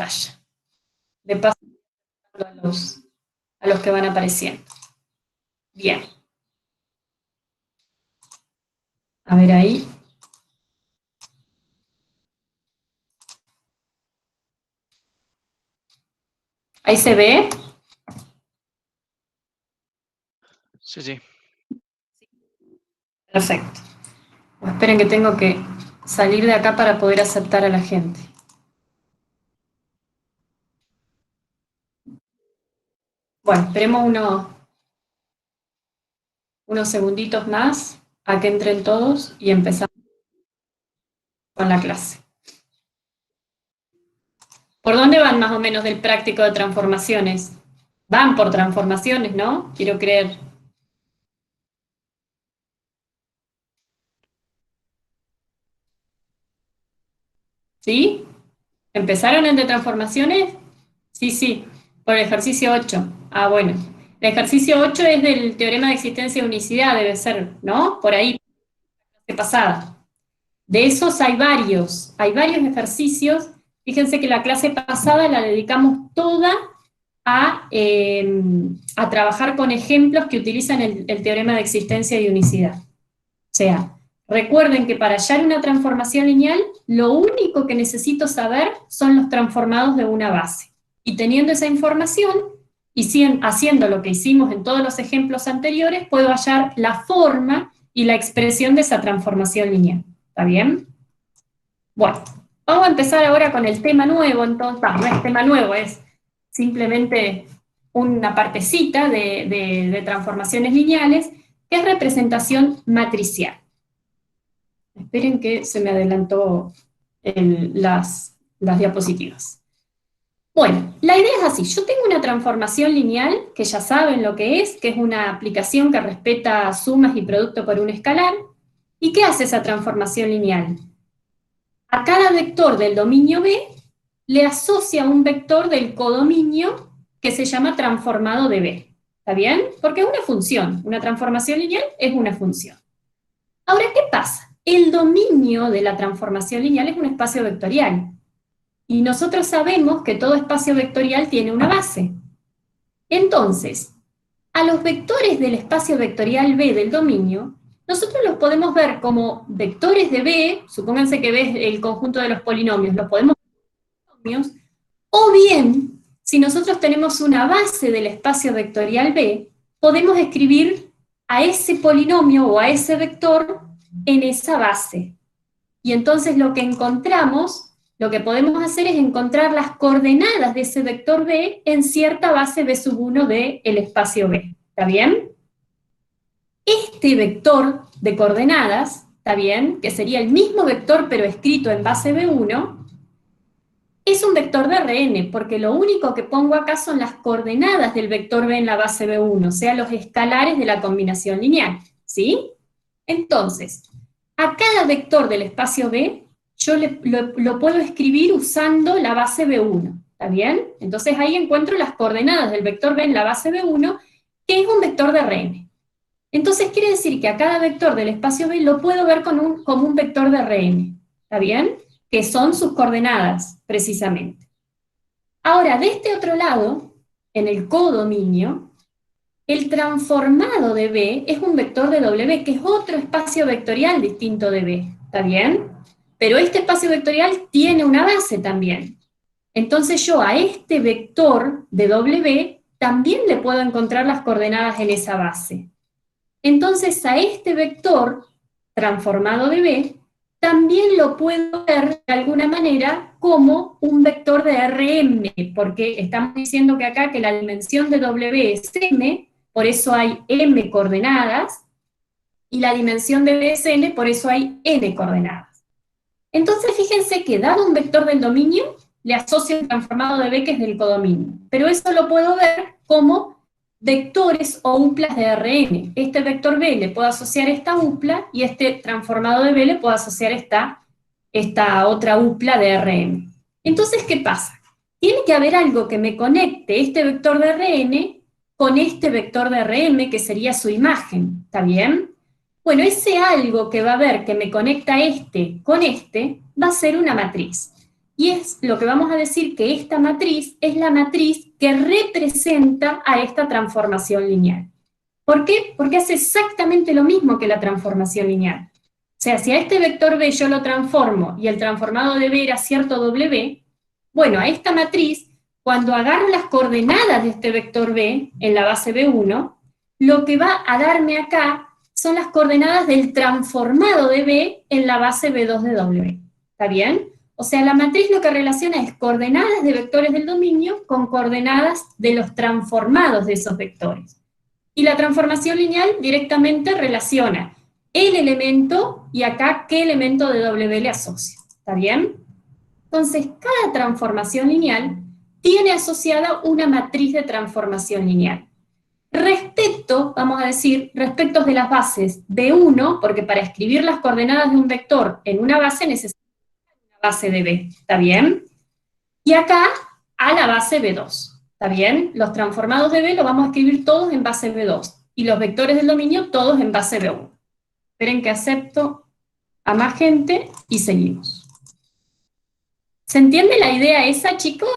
pantalla. De paso a los que van apareciendo. Bien. A ver ahí. ¿Ahí se ve? Sí, sí. Perfecto. Esperen que tengo que salir de acá para poder aceptar a la gente. Bueno, esperemos unos segunditos más a que entren todos y empezamos con la clase. ¿Por dónde van más o menos del práctico de transformaciones? Van por transformaciones, ¿no? Quiero creer. ¿Sí? ¿Empezaron en de transformaciones? Sí, sí, por el ejercicio 8. Ah, bueno. El ejercicio 8 es del teorema de existencia de unicidad, debe ser, ¿no? Por ahí, clase pasada. De esos hay varios ejercicios. Fíjense que la clase pasada la dedicamos toda a trabajar con ejemplos que utilizan el teorema de existencia de unicidad. O sea, recuerden que para hallar una transformación lineal, lo único que necesito saber son los transformados de una base. Y teniendo esa información, y haciendo lo que hicimos en todos los ejemplos anteriores, puedo hallar la forma y la expresión de esa transformación lineal. ¿Está bien? Bueno, vamos a empezar ahora con el tema nuevo, entonces, no es tema nuevo, es simplemente una partecita de transformaciones lineales, que es representación matricial. Esperen que se me adelantó las diapositivas. Bueno, la idea es así, yo tengo una transformación lineal, que ya saben lo que es una aplicación que respeta sumas y producto por un escalar. ¿Y qué hace esa transformación lineal? A cada vector del dominio B le asocia un vector del codominio que se llama transformado de B. ¿Está bien? Porque es una función, una transformación lineal es una función. Ahora, ¿qué pasa? El dominio de la transformación lineal es un espacio vectorial. Y nosotros sabemos que todo espacio vectorial tiene una base. Entonces, a los vectores del espacio vectorial B del dominio, nosotros los podemos ver como vectores de B, supónganse que B es el conjunto de los polinomios, los podemos ver como polinomios, o bien, si nosotros tenemos una base del espacio vectorial B, podemos escribir a ese polinomio o a ese vector en esa base. Y entonces lo que encontramos, lo que podemos hacer es encontrar las coordenadas de ese vector B en cierta base B1 del espacio B. ¿Está bien? Este vector de coordenadas, ¿está bien? Que sería el mismo vector pero escrito en base B1, es un vector de Rn, porque lo único que pongo acá son las coordenadas del vector B en la base B1, o sea, los escalares de la combinación lineal, ¿sí? Entonces, a cada vector del espacio B, yo lo puedo escribir usando la base B1, ¿está bien? Entonces ahí encuentro las coordenadas del vector B en la base B1, que es un vector de Rn. Entonces quiere decir que a cada vector del espacio B lo puedo ver como un vector de Rn, ¿está bien? Que son sus coordenadas, precisamente. Ahora, de este otro lado, en el codominio, el transformado de B es un vector de W, que es otro espacio vectorial distinto de B, ¿está bien? Pero este espacio vectorial tiene una base también. Entonces yo a este vector de W también le puedo encontrar las coordenadas en esa base. Entonces a este vector transformado de B también lo puedo ver de alguna manera como un vector de Rm, porque estamos diciendo que acá que la dimensión de W es m, por eso hay m coordenadas, y la dimensión de B es n, por eso hay n coordenadas. Entonces fíjense que dado un vector del dominio, le asocio un transformado de B que es del codominio, pero eso lo puedo ver como vectores o uplas de Rn. Este vector B le puedo asociar esta upla, y este transformado de B le puedo asociar esta otra upla de Rn. Entonces, ¿qué pasa? Tiene que haber algo que me conecte este vector de Rn con este vector de Rm, que sería su imagen, ¿está bien? Bueno, ese algo que va a haber que me conecta este con este, va a ser una matriz. y es lo que vamos a decir que esta matriz es la matriz que representa a esta transformación lineal. ¿Por qué? Porque hace exactamente lo mismo que la transformación lineal. O sea, si a este vector B yo lo transformo y el transformado de B era cierto W, bueno, a esta matriz, cuando agarro las coordenadas de este vector B en la base B1, lo que va a darme acá son las coordenadas del transformado de B en la base B2 de W. ¿Está bien? O sea, la matriz lo que relaciona es coordenadas de vectores del dominio con coordenadas de los transformados de esos vectores. Y la transformación lineal directamente relaciona el elemento y acá qué elemento de W le asocia. ¿Está bien? Entonces, cada transformación lineal tiene asociada una matriz de transformación lineal. Respecto, vamos a decir, respecto de las bases B1, porque para escribir las coordenadas de un vector en una base necesitamos una base de B, ¿está bien? Y acá a la base B2. ¿Está bien? Los transformados de B los vamos a escribir todos en base B2, y los vectores del dominio todos en base B1. Esperen que acepto a más gente y seguimos. ¿Se entiende la idea esa, chicos?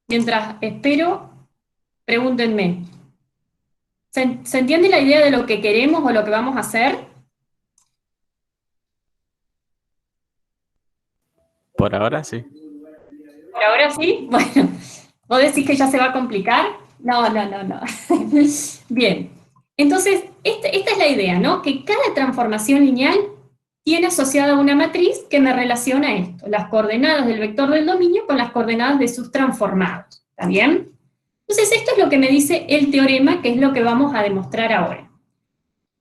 Mientras espero, pregúntenme. ¿Se entiende la idea de lo que queremos o lo que vamos a hacer? Por ahora sí. ¿Por ahora sí? Bueno, ¿vos decís que ya se va a complicar? No. Bien, entonces, esta es la idea, ¿no? Que cada transformación lineal tiene asociada una matriz que me relaciona esto, las coordenadas del vector del dominio con las coordenadas de sus transformados, ¿está bien? Entonces, esto es lo que me dice el teorema, que es lo que vamos a demostrar ahora.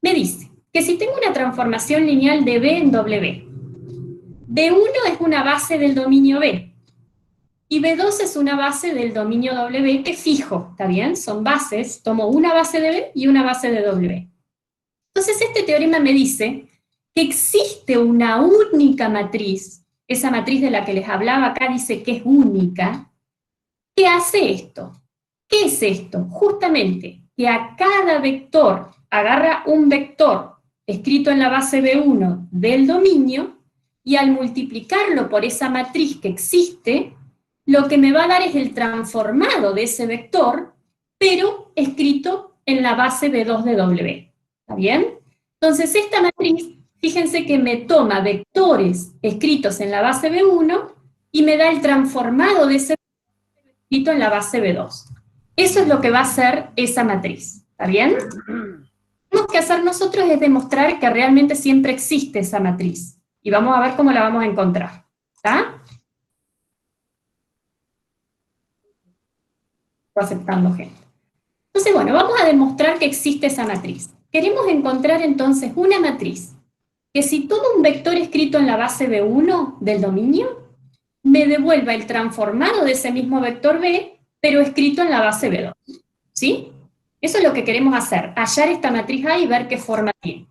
Me dice que si tengo una transformación lineal de B en W, B1 es una base del dominio B, y B2 es una base del dominio W que es fijo, ¿está bien? Son bases, tomo una base de B y una base de W. Entonces este teorema me dice que existe una única matriz, esa matriz de la que les hablaba acá dice que es única, que hace esto. ¿Qué es esto? Justamente que a cada vector, agarra un vector escrito en la base B1 del dominio, y al multiplicarlo por esa matriz que existe, lo que me va a dar es el transformado de ese vector, pero escrito en la base B2 de W. ¿Está bien? Entonces esta matriz, fíjense que me toma vectores escritos en la base B1 y me da el transformado de ese vector escrito en la base B2. Eso es lo que va a hacer esa matriz. ¿Está bien? Lo que tenemos que hacer nosotros es demostrar que realmente siempre existe esa matriz. Y vamos a ver cómo la vamos a encontrar. ¿Está? Aceptando gente. Entonces, bueno, vamos a demostrar que existe esa matriz. Queremos encontrar entonces una matriz que si tomo un vector escrito en la base B1 del dominio, me devuelva el transformado de ese mismo vector B, pero escrito en la base B2. ¿Sí? Eso es lo que queremos hacer, hallar esta matriz A y ver qué forma tiene.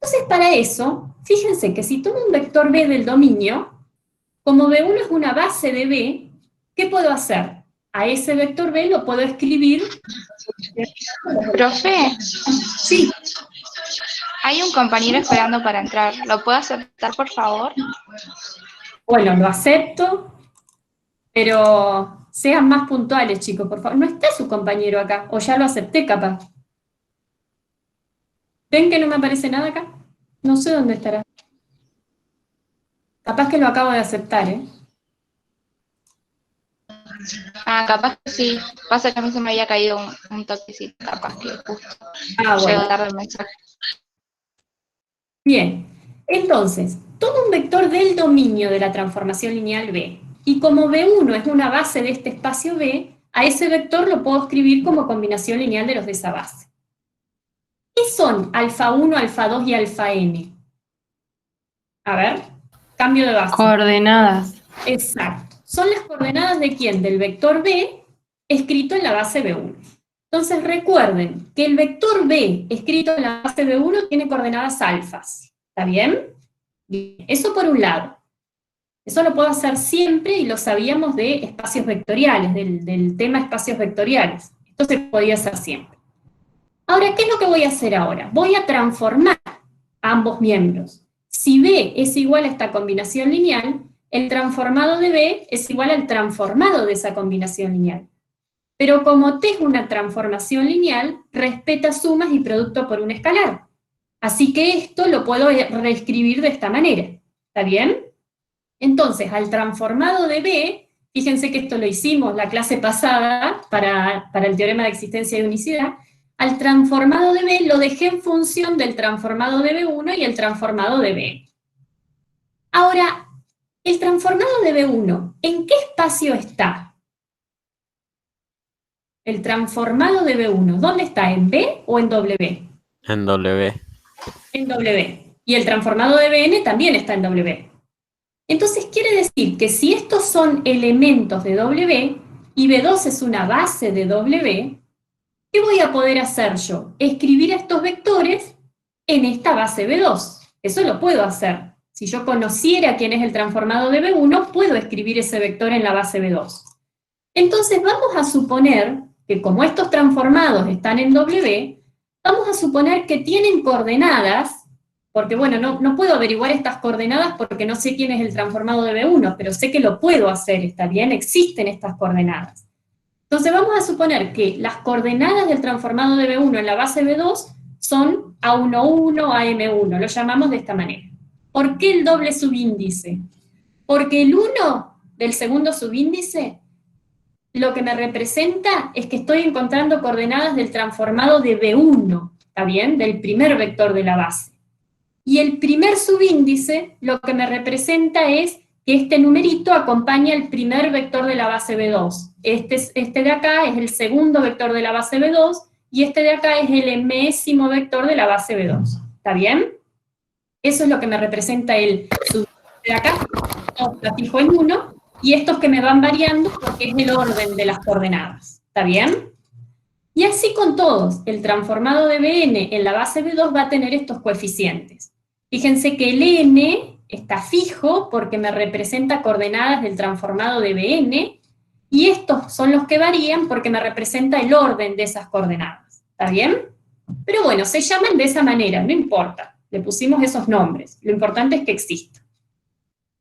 Entonces, para eso, fíjense que si tomo un vector B del dominio, como B1 es una base de B, ¿qué puedo hacer? A ese vector B lo puedo escribir. Profe, Sí, hay un compañero esperando para entrar. ¿Lo puedo aceptar, por favor? bueno, lo acepto, pero sean más puntuales, chicos, por favor. No está su compañero acá, o ya lo acepté, capaz. ¿Ven que no me aparece nada acá? No sé dónde estará. Capaz que lo acabo de aceptar, ¿eh? Ah, capaz que sí. Pasa que a mí se me había caído un toquecito, capaz que justo Ah, bueno. llegó tarde el mensaje. Bien, entonces, tomo un vector del dominio de la transformación lineal B, y como B1 es una base de este espacio B, a ese vector lo puedo escribir como combinación lineal de los de esa base. ¿Qué son alfa 1, alfa 2 y alfa n? A ver, cambio de base. Coordenadas. Exacto. Son las coordenadas de ¿quién? Del vector B escrito en la base B1. Entonces recuerden que el vector B escrito en la base B1 tiene coordenadas alfas. ¿Está bien? Bien. Eso por un lado. Eso lo puedo hacer siempre y lo sabíamos de espacios vectoriales, del tema espacios vectoriales. Esto se podía hacer siempre. Ahora, ¿qué es lo que voy a hacer ahora? Voy a transformar ambos miembros. Si B es igual a esta combinación lineal, el transformado de B es igual al transformado de esa combinación lineal. Pero como T es una transformación lineal, respeta sumas y producto por un escalar. Así que esto lo puedo reescribir de esta manera. ¿Está bien? Entonces, al transformado de B, fíjense que esto lo hicimos la clase pasada para el teorema de existencia de unicidad, al transformado de B lo dejé en función del transformado de B1 y el transformado de B. Ahora, el transformado de B1, ¿en qué espacio está? El transformado de B1, ¿dónde está? ¿En B o en W? En W. En W. Y el transformado de Bn también está en W. Entonces quiere decir que si estos son elementos de W y B2 es una base de W, ¿qué voy a poder hacer yo? Escribir estos vectores en esta base B2. Eso lo puedo hacer. Si yo conociera quién es el transformado de B1, puedo escribir ese vector en la base B2. Entonces vamos a suponer que como estos transformados están en W, vamos a suponer que tienen coordenadas, porque bueno, no puedo averiguar estas coordenadas porque no sé quién es el transformado de B1, pero sé que lo puedo hacer, ¿está bien? Existen estas coordenadas. Entonces vamos a suponer que las coordenadas del transformado de B1 en la base B2 son A11, AM1, lo llamamos de esta manera. ¿Por qué el doble subíndice? Porque el 1 del segundo subíndice lo que me representa es que estoy encontrando coordenadas del transformado de B1, ¿está bien? Del primer vector de la base. Y el primer subíndice lo que me representa es que este numerito acompaña el primer vector de la base B2. Este de acá es el segundo vector de la base B2, y este de acá es el enésimo vector de la base B2. ¿Está bien? Eso es lo que me representa el subíndice de acá. Lo fijo en 1, y estos que me van variando porque es el orden de las coordenadas. ¿Está bien? Y así con todos. El transformado de Bn en la base B2 va a tener estos coeficientes. Fíjense que el n está fijo porque me representa coordenadas del transformado de Bn, y estos son los que varían porque me representa el orden de esas coordenadas. ¿Está bien? Pero bueno, se llaman de esa manera, no importa. Le pusimos esos nombres. Lo importante es que existan.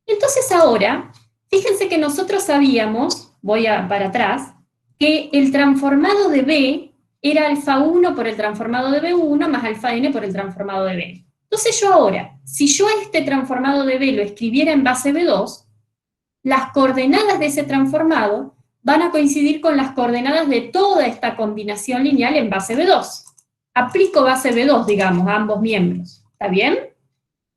Entonces ahora, fíjense que nosotros sabíamos, para atrás, que el transformado de B era alfa 1 por el transformado de B1 más alfa n por el transformado de B. Entonces yo ahora, si yo a este transformado de B lo escribiera en base B2, las coordenadas de ese transformado van a coincidir con las coordenadas de toda esta combinación lineal en base B2. Aplico base B2, digamos, a ambos miembros. ¿Está bien?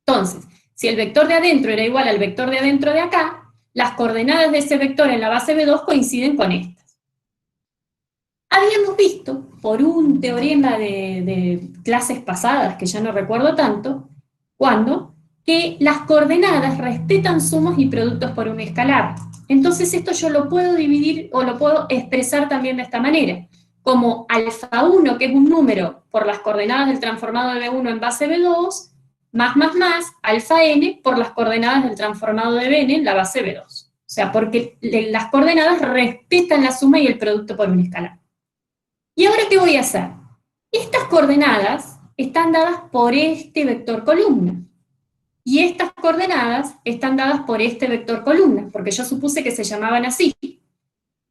Entonces, si el vector de adentro era igual al vector de adentro de acá, las coordenadas de ese vector en la base B2 coinciden con estas. Habíamos visto, por un teorema de clases pasadas, que ya no recuerdo tanto, que las coordenadas respetan sumos y productos por un escalar. Entonces esto yo lo puedo dividir, o lo puedo expresar también de esta manera, como alfa 1, que es un número, por las coordenadas del transformado de B1 en base B2, más, alfa n, por las coordenadas del transformado de Bn en la base B2. O sea, porque las coordenadas respetan la suma y el producto por un escalar. ¿Y ahora qué voy a hacer? Estas coordenadas están dadas por este vector columna. Y estas coordenadas están dadas por este vector columna, porque yo supuse que se llamaban así.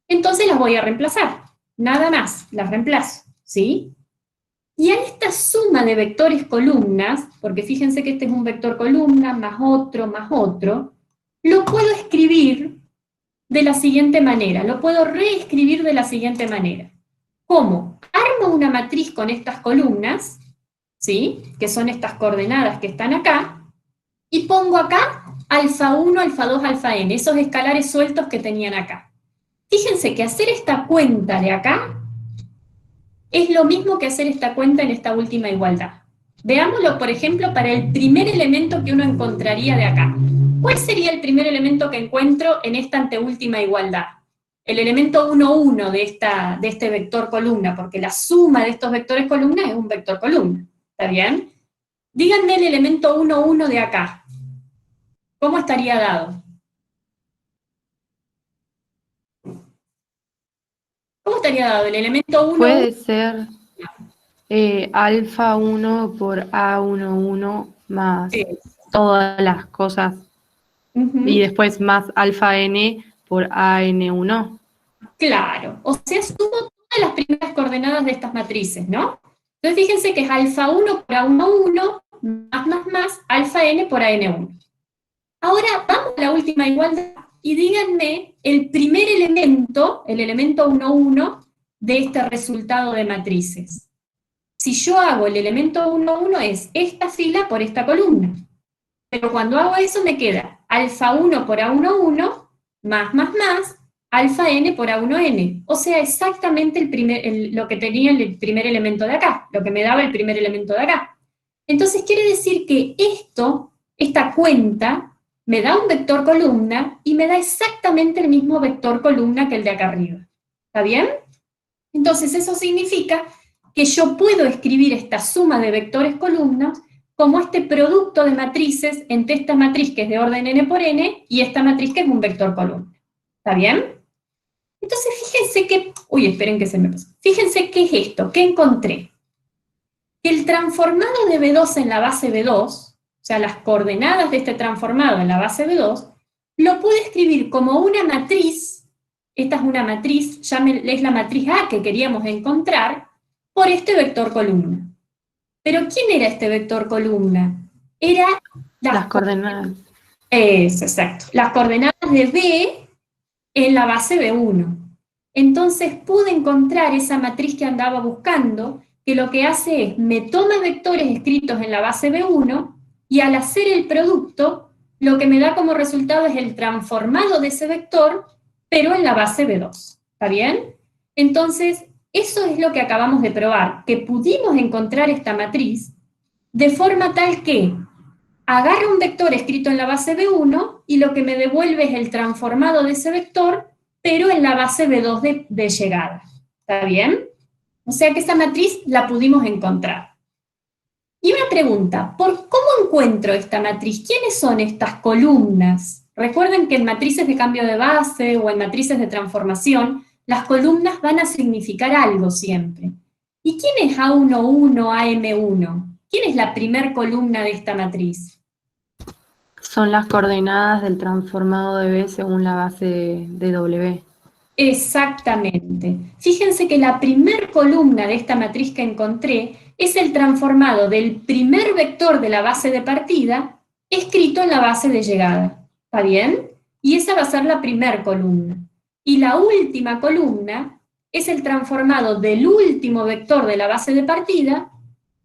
Entonces las voy a reemplazar. Nada más, las reemplazo, ¿sí? Y a esta suma de vectores columnas, porque fíjense que este es un vector columna, más otro, lo puedo escribir de la siguiente manera, lo puedo reescribir de la siguiente manera. ¿Cómo? Armo una matriz con estas columnas, ¿sí? Que son estas coordenadas que están acá, y pongo acá alfa 1, alfa 2, alfa n, esos escalares sueltos que tenían acá. Fíjense que hacer esta cuenta de acá es lo mismo que hacer esta cuenta en esta última igualdad. Veámoslo, por ejemplo, para el primer elemento que uno encontraría de acá. ¿Cuál sería el primer elemento que encuentro en esta anteúltima igualdad? El elemento 1, 1 de este vector columna, porque la suma de estos vectores columna es un vector columna. ¿Está bien? Díganme el elemento 1, 1 de acá. ¿Cómo estaría dado? ¿Cómo estaría dado el elemento 1? Puede ser alfa 1 por A11 más Sí. todas las cosas. Y después más alfa n por AN1. Claro, o sea, sumo todas las primeras coordenadas de estas matrices, ¿no? Entonces fíjense que es alfa 1 por A11 más alfa n por AN1. Ahora vamos a la última igualdad y díganme el primer elemento, el elemento 1, 1 de este resultado de matrices. Si yo hago el elemento 1, 1 es esta fila por esta columna. Pero cuando hago eso me queda alfa 1 por A1, 1 más alfa n por A1n. O sea, exactamente lo que tenía el primer elemento de acá, lo que me daba el primer elemento de acá. Entonces quiere decir que esta cuenta, me da un vector columna y me da exactamente el mismo vector columna que el de acá arriba. ¿Está bien? Entonces eso significa que yo puedo escribir esta suma de vectores columnas como este producto de matrices entre esta matriz que es de orden n por n y esta matriz que es un vector columna. ¿Está bien? Entonces fíjense que... Uy, esperen que se me pasó. Fíjense qué es esto, qué encontré. Que el transformado de B2 en la base B2, o sea, las coordenadas de este transformado en la base B2, lo pude escribir como una matriz, esta es una matriz, es la matriz A que queríamos encontrar, por este vector columna. ¿Pero quién era este vector columna? Era las coordenadas. Eso, exacto. Las coordenadas de B en la base B1. Entonces pude encontrar esa matriz que andaba buscando, que lo que hace es, me toma vectores escritos en la base B1, y al hacer el producto, lo que me da como resultado es el transformado de ese vector, pero en la base B2. ¿Está bien? Entonces, eso es lo que acabamos de probar, que pudimos encontrar esta matriz de forma tal que agarra un vector escrito en la base B1 y lo que me devuelve es el transformado de ese vector, pero en la base B2 de llegada. ¿Está bien? O sea que esa matriz la pudimos encontrar. Y una pregunta, ¿por cómo encuentro esta matriz? ¿Quiénes son estas columnas? Recuerden que en matrices de cambio de base o en matrices de transformación, las columnas van a significar algo siempre. ¿Y quién es A11, AM1? ¿Quién es la primer columna de esta matriz? Son las coordenadas del transformado de B según la base de W. Exactamente. Fíjense que la primer columna de esta matriz que encontré es el transformado del primer vector de la base de partida escrito en la base de llegada. ¿Está bien? Y esa va a ser la primer columna. Y la última columna es el transformado del último vector de la base de partida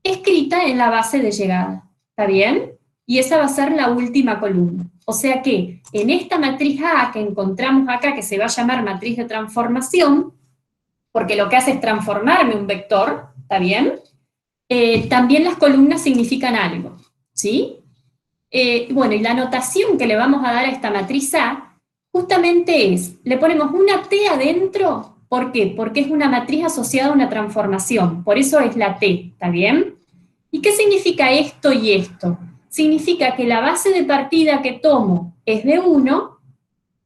escrita en la base de llegada. ¿Está bien? Y esa va a ser la última columna. O sea que en esta matriz A que encontramos acá, que se va a llamar matriz de transformación, porque lo que hace es transformarme un vector, ¿está bien? También las columnas significan algo, ¿sí? Bueno, y la notación que le vamos a dar a esta matriz A, justamente es, le ponemos una T adentro, ¿por qué? Porque es una matriz asociada a una transformación, por eso es la T, ¿está bien? ¿Y qué significa esto y esto? Significa que la base de partida que tomo es de 1,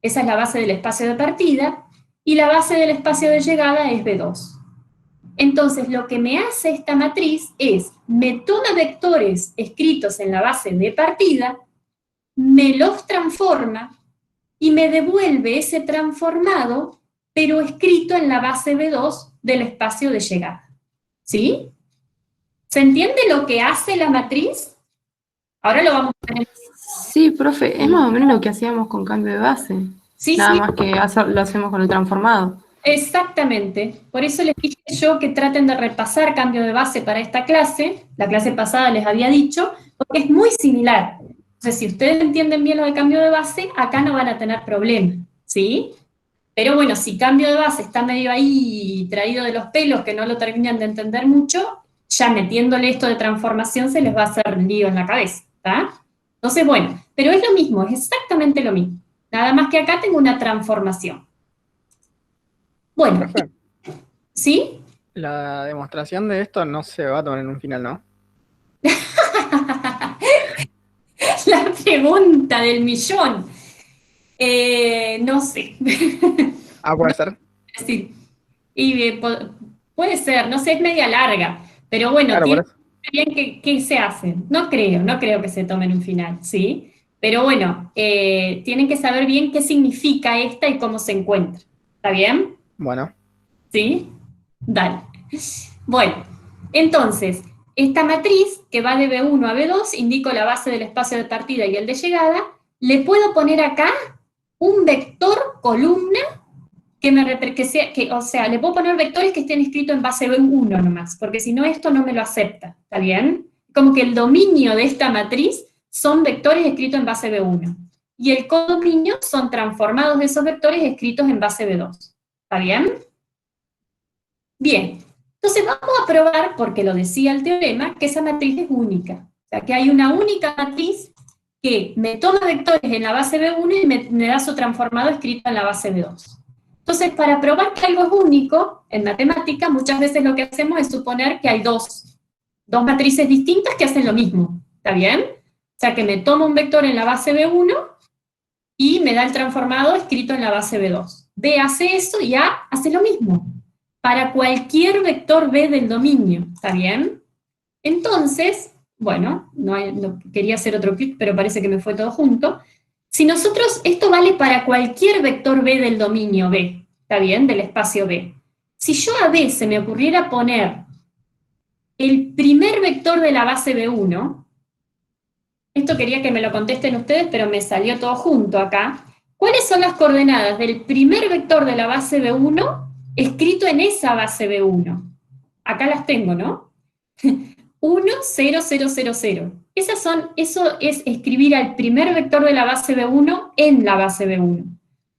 esa es la base del espacio de partida, y la base del espacio de llegada es B2. Entonces, lo que me hace esta matriz es, me toma vectores escritos en la base de partida, me los transforma, y me devuelve ese transformado, pero escrito en la base B2 del espacio de llegada. ¿Sí? ¿Se entiende lo que hace la matriz? Ahora lo vamos a ver. Sí, profe, es más o menos lo que hacíamos con cambio de base. Sí, Nada sí. más que lo hacemos con el transformado. Exactamente. Por eso les dije yo que traten de repasar cambio de base para esta clase. La clase pasada les había dicho, porque es muy similar. Entonces, si ustedes entienden bien lo de cambio de base, acá no van a tener problema, ¿sí? Pero bueno, si cambio de base está medio ahí traído de los pelos, que no lo terminan de entender mucho, ya metiéndole esto de transformación se les va a hacer lío en la cabeza, ¿está? Entonces, bueno, pero es lo mismo, es exactamente lo mismo. Nada más que acá tengo una transformación. Bueno, Profe, ¿sí? la demostración de esto no se va a tomar en un final, ¿no? La pregunta del millón. No sé. Ah, puede ser. Sí. Y puede ser, no sé, es media larga. Pero bueno, Claro, por tiene eso. que ver bien qué se hace. No creo que se tome en un final, ¿sí? Pero bueno, tienen que saber bien qué significa esta y cómo se encuentra. ¿Está bien? Bueno, ¿Sí? Dale. Bueno, entonces, esta matriz que va de B1 a B2, indico la base del espacio de partida y el de llegada, le puedo poner acá un vector columna o sea, le puedo poner vectores que estén escritos en base B1 nomás, porque si no esto no me lo acepta, ¿está bien? Como que el dominio de esta matriz son vectores escritos en base B1, y el codominio son transformados de esos vectores escritos en base B2, ¿está bien? Bien, entonces vamos a probar, porque lo decía el teorema, que esa matriz es única, o sea, que hay una única matriz que me toma vectores en la base B1 y me da su transformado escrito en la base B2. Entonces, para probar que algo es único, en matemática, muchas veces lo que hacemos es suponer que hay dos matrices distintas que hacen lo mismo, ¿está bien? O sea, que me toma un vector en la base B1 y me da el transformado escrito en la base B2. B hace eso y A hace lo mismo, para cualquier vector B del dominio, ¿está bien? Entonces, bueno, no quería hacer otro clic, pero parece que me fue todo junto. Si nosotros, esto vale para cualquier vector B del dominio B, ¿está bien? Del espacio B. Si yo a B se me ocurriera poner el primer vector de la base B1, esto quería que me lo contesten ustedes, pero me salió todo junto acá. ¿Cuáles son las coordenadas del primer vector de la base B1 escrito en esa base B1? Acá las tengo, ¿no? 1, 0, 0, 0, 0. Eso es escribir al primer vector de la base B1 en la base B1.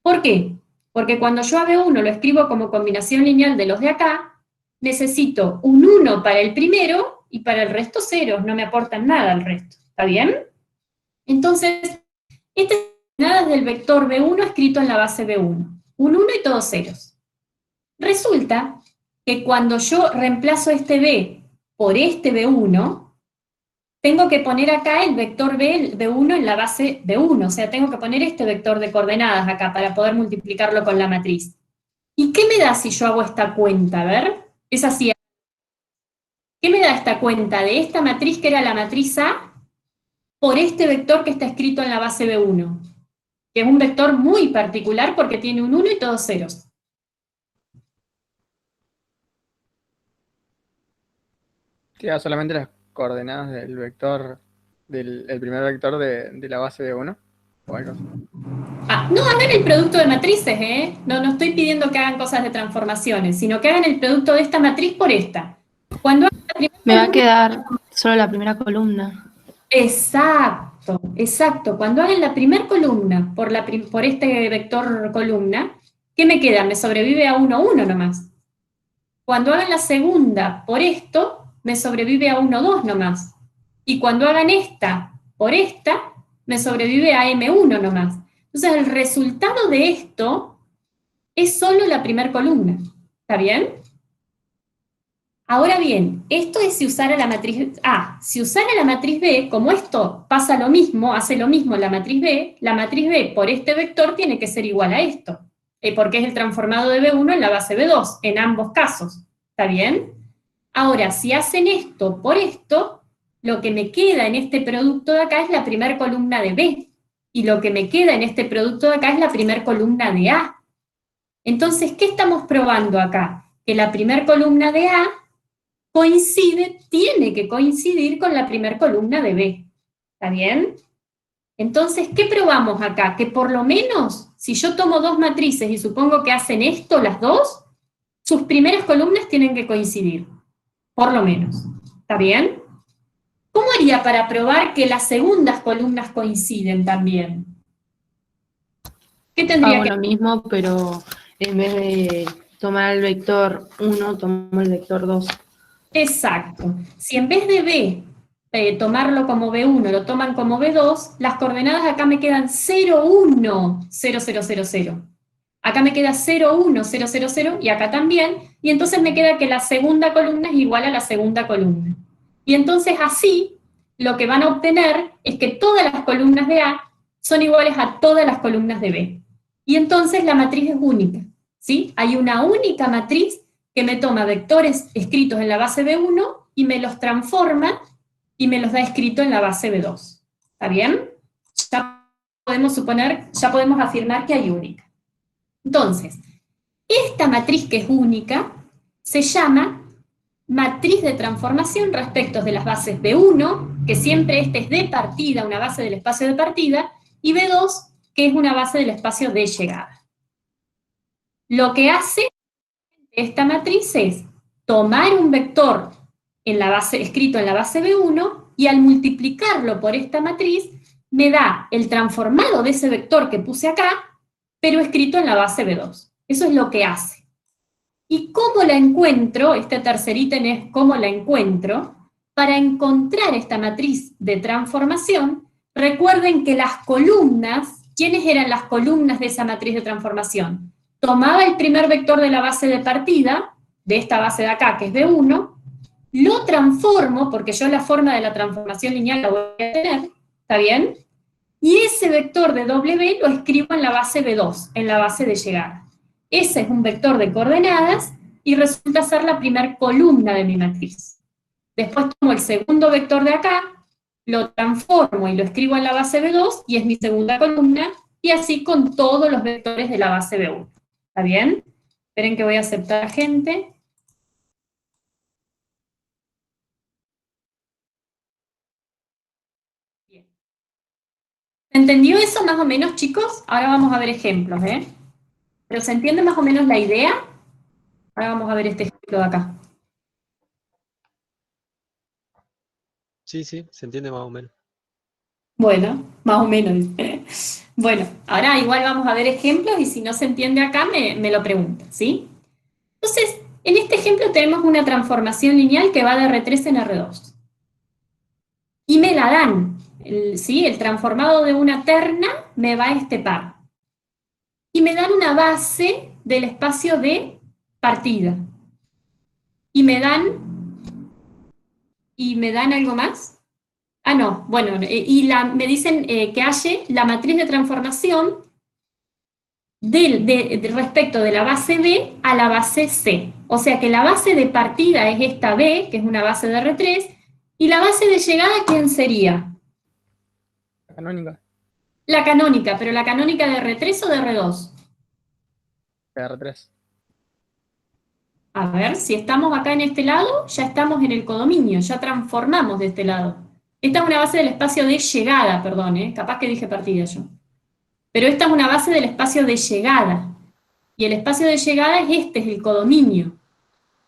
¿Por qué? Porque cuando yo a B1 lo escribo como combinación lineal de los de acá, necesito un 1 para el primero y para el resto 0, no me aportan nada al resto. ¿Está bien? Entonces, estas son las coordenadas del vector B1 escrito en la base B1. Un 1 y todos ceros. Resulta que cuando yo reemplazo este B por este B1, tengo que poner acá el vector B1 en la base B1, o sea, tengo que poner este vector de coordenadas acá para poder multiplicarlo con la matriz. ¿Y qué me da si yo hago esta cuenta? A ver, es así. ¿Qué me da esta cuenta de esta matriz que era la matriz A por este vector que está escrito en la base B1? Que es un vector muy particular porque tiene un 1 y todos ceros. te da solamente las coordenadas del vector, el primer vector de la base de 1 o algo así. No hagan el producto de matrices, ¿eh? No estoy pidiendo que hagan cosas de transformaciones, sino que hagan el producto de esta matriz por esta. Cuando hagan la primera Me va a columna, quedar solo la primera columna. exacto, exacto. Cuando hagan la primera columna por este vector columna, ¿qué me queda? Me sobrevive a 1, 1 nomás. Cuando hagan la segunda por esto, me sobrevive a 1, 2 nomás. Y cuando hagan esta por esta, me sobrevive a M1 nomás. Entonces el resultado de esto es solo la primera columna. ¿Está bien? Ahora bien, esto es si usara la matriz A. Si usara la matriz B, como esto pasa lo mismo, hace lo mismo la matriz B por este vector tiene que ser igual a esto, porque es el transformado de B1 en la base B2, en ambos casos. ¿Está bien? Ahora, si hacen esto por esto, lo que me queda en este producto de acá es la primera columna de B, y lo que me queda en este producto de acá es la primera columna de A. Entonces, ¿qué estamos probando acá? Que la primera columna de A tiene que coincidir con la primera columna de B. ¿Está bien? Entonces, ¿qué probamos acá? Que por lo menos, si yo tomo dos matrices y supongo que hacen esto las dos, sus primeras columnas tienen que coincidir. Por lo menos. ¿Está bien? ¿Cómo haría para probar que las segundas columnas coinciden también? ¿Qué tendría Hago que lo mismo, pero en vez de tomar el vector 1, tomo el vector 2. Exacto. Si en vez de B tomarlo como B1, lo toman como B2, las coordenadas acá me quedan 0, 1, 0, 0, 0, 0. Acá me queda 0, 1, 0, 0, 0, y acá también, y entonces me queda que la segunda columna es igual a la segunda columna. Y entonces así, lo que van a obtener es que todas las columnas de A son iguales a todas las columnas de B. Y entonces la matriz es única, ¿sí? Hay una única matriz que me toma vectores escritos en la base B1 y me los transforma y me los da escrito en la base B2. ¿Está bien? Ya podemos suponer, ya podemos afirmar que hay única. Entonces, esta matriz que es única se llama matriz de transformación respecto de las bases B1, que siempre este es de partida, una base del espacio de partida, y B2, que es una base del espacio de llegada. Lo que hace esta matriz es tomar un vector escrito en la base B1 y al multiplicarlo por esta matriz me da el transformado de ese vector que puse acá, pero escrito en la base B2. Eso es lo que hace. ¿Y cómo la encuentro? Este tercer ítem es cómo la encuentro. Para encontrar esta matriz de transformación, recuerden que las columnas, ¿quiénes eran las columnas de esa matriz de transformación? Tomaba el primer vector de la base de partida, de esta base de acá, que es B1, lo transformo, porque yo la forma de la transformación lineal la voy a tener, ¿está bien? Y ese vector de W lo escribo en la base B2, en la base de llegada. Ese es un vector de coordenadas y resulta ser la primera columna de mi matriz. Después tomo el segundo vector de acá, lo transformo y lo escribo en la base B2 y es mi segunda columna, y así con todos los vectores de la base B1. ¿Está bien? Esperen que voy a aceptar gente. Bien. ¿Entendió eso más o menos, chicos? Ahora vamos a ver ejemplos, ¿eh? ¿Pero se entiende más o menos la idea? Ahora vamos a ver este ejemplo de acá. Sí, sí, se entiende más o menos. Bueno, más o menos. Bueno, ahora igual vamos a ver ejemplos y si no se entiende acá me lo preguntan, ¿sí? Entonces, en este ejemplo tenemos una transformación lineal que va de R3 en R2. Y me la dan, ¿sí? El transformado de una terna me va a este par. Y me dan una base del espacio de partida. Y me dan algo más. Ah, no, bueno, me dicen que halle la matriz de transformación respecto de la base B a la base C. O sea que la base de partida es esta B, que es una base de R3, y la base de llegada, ¿quién sería? La canónica. La canónica, pero la canónica de R3 o de R2. R3. A ver, si estamos acá en este lado, ya estamos en el codominio, ya transformamos de este lado. Esta es una base del espacio de llegada, perdón, capaz que dije partida yo. Pero esta es una base del espacio de llegada. Y el espacio de llegada es este, es el codominio.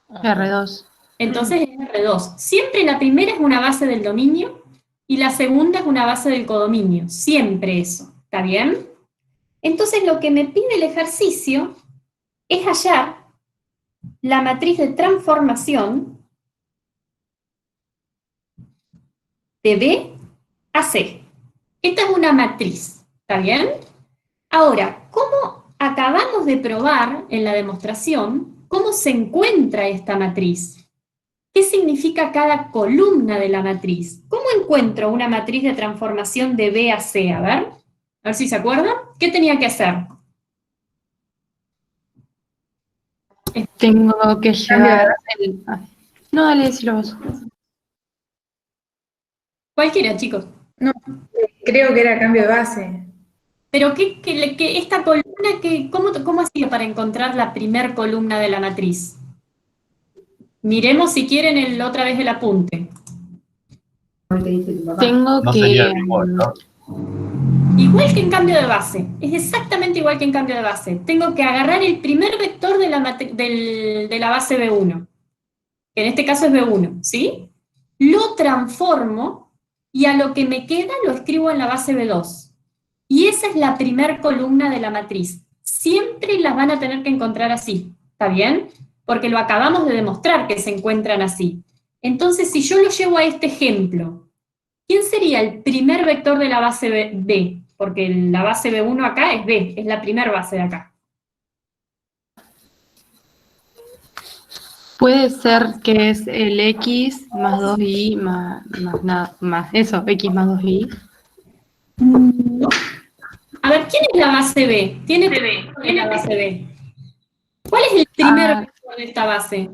R2. Entonces es R2. Siempre la primera es una base del dominio y la segunda es una base del codominio. Siempre eso. ¿Está bien? Entonces lo que me pide el ejercicio es hallar la matriz de transformación de B a C. Esta es una matriz. ¿Está bien? Ahora, ¿cómo acabamos de probar en la demostración cómo se encuentra esta matriz? ¿Qué significa cada columna de la matriz? ¿Cómo encuentro una matriz de transformación de B a C? A ver si se acuerdan. ¿Qué tenía que hacer? Tengo que llevar No, dale, decilo vos. Cualquiera, chicos. No, creo que era cambio de base. Pero esta columna, ¿cómo hacía para encontrar la primer columna de la matriz? Miremos si quieren otra vez el apunte. Tengo No que... sería el mismo vector. Igual que en cambio de base, es exactamente igual que en cambio de base. Tengo que agarrar el primer vector de la base B1, que en este caso es B1, ¿sí? Lo transformo y a lo que me queda lo escribo en la base B2. Y esa es la primer columna de la matriz. Siempre las van a tener que encontrar así, ¿está bien? Porque lo acabamos de demostrar que se encuentran así. Entonces, si yo lo llevo a este ejemplo, ¿quién sería el primer vector de la base B? Porque la base B1 acá es B, es la primera base de acá. Puede ser que es el X más 2Y más nada, más eso, X más 2Y. A ver, ¿quién es la base B? ¿Quién es la base B? ¿Cuál es el primer vector de esta base?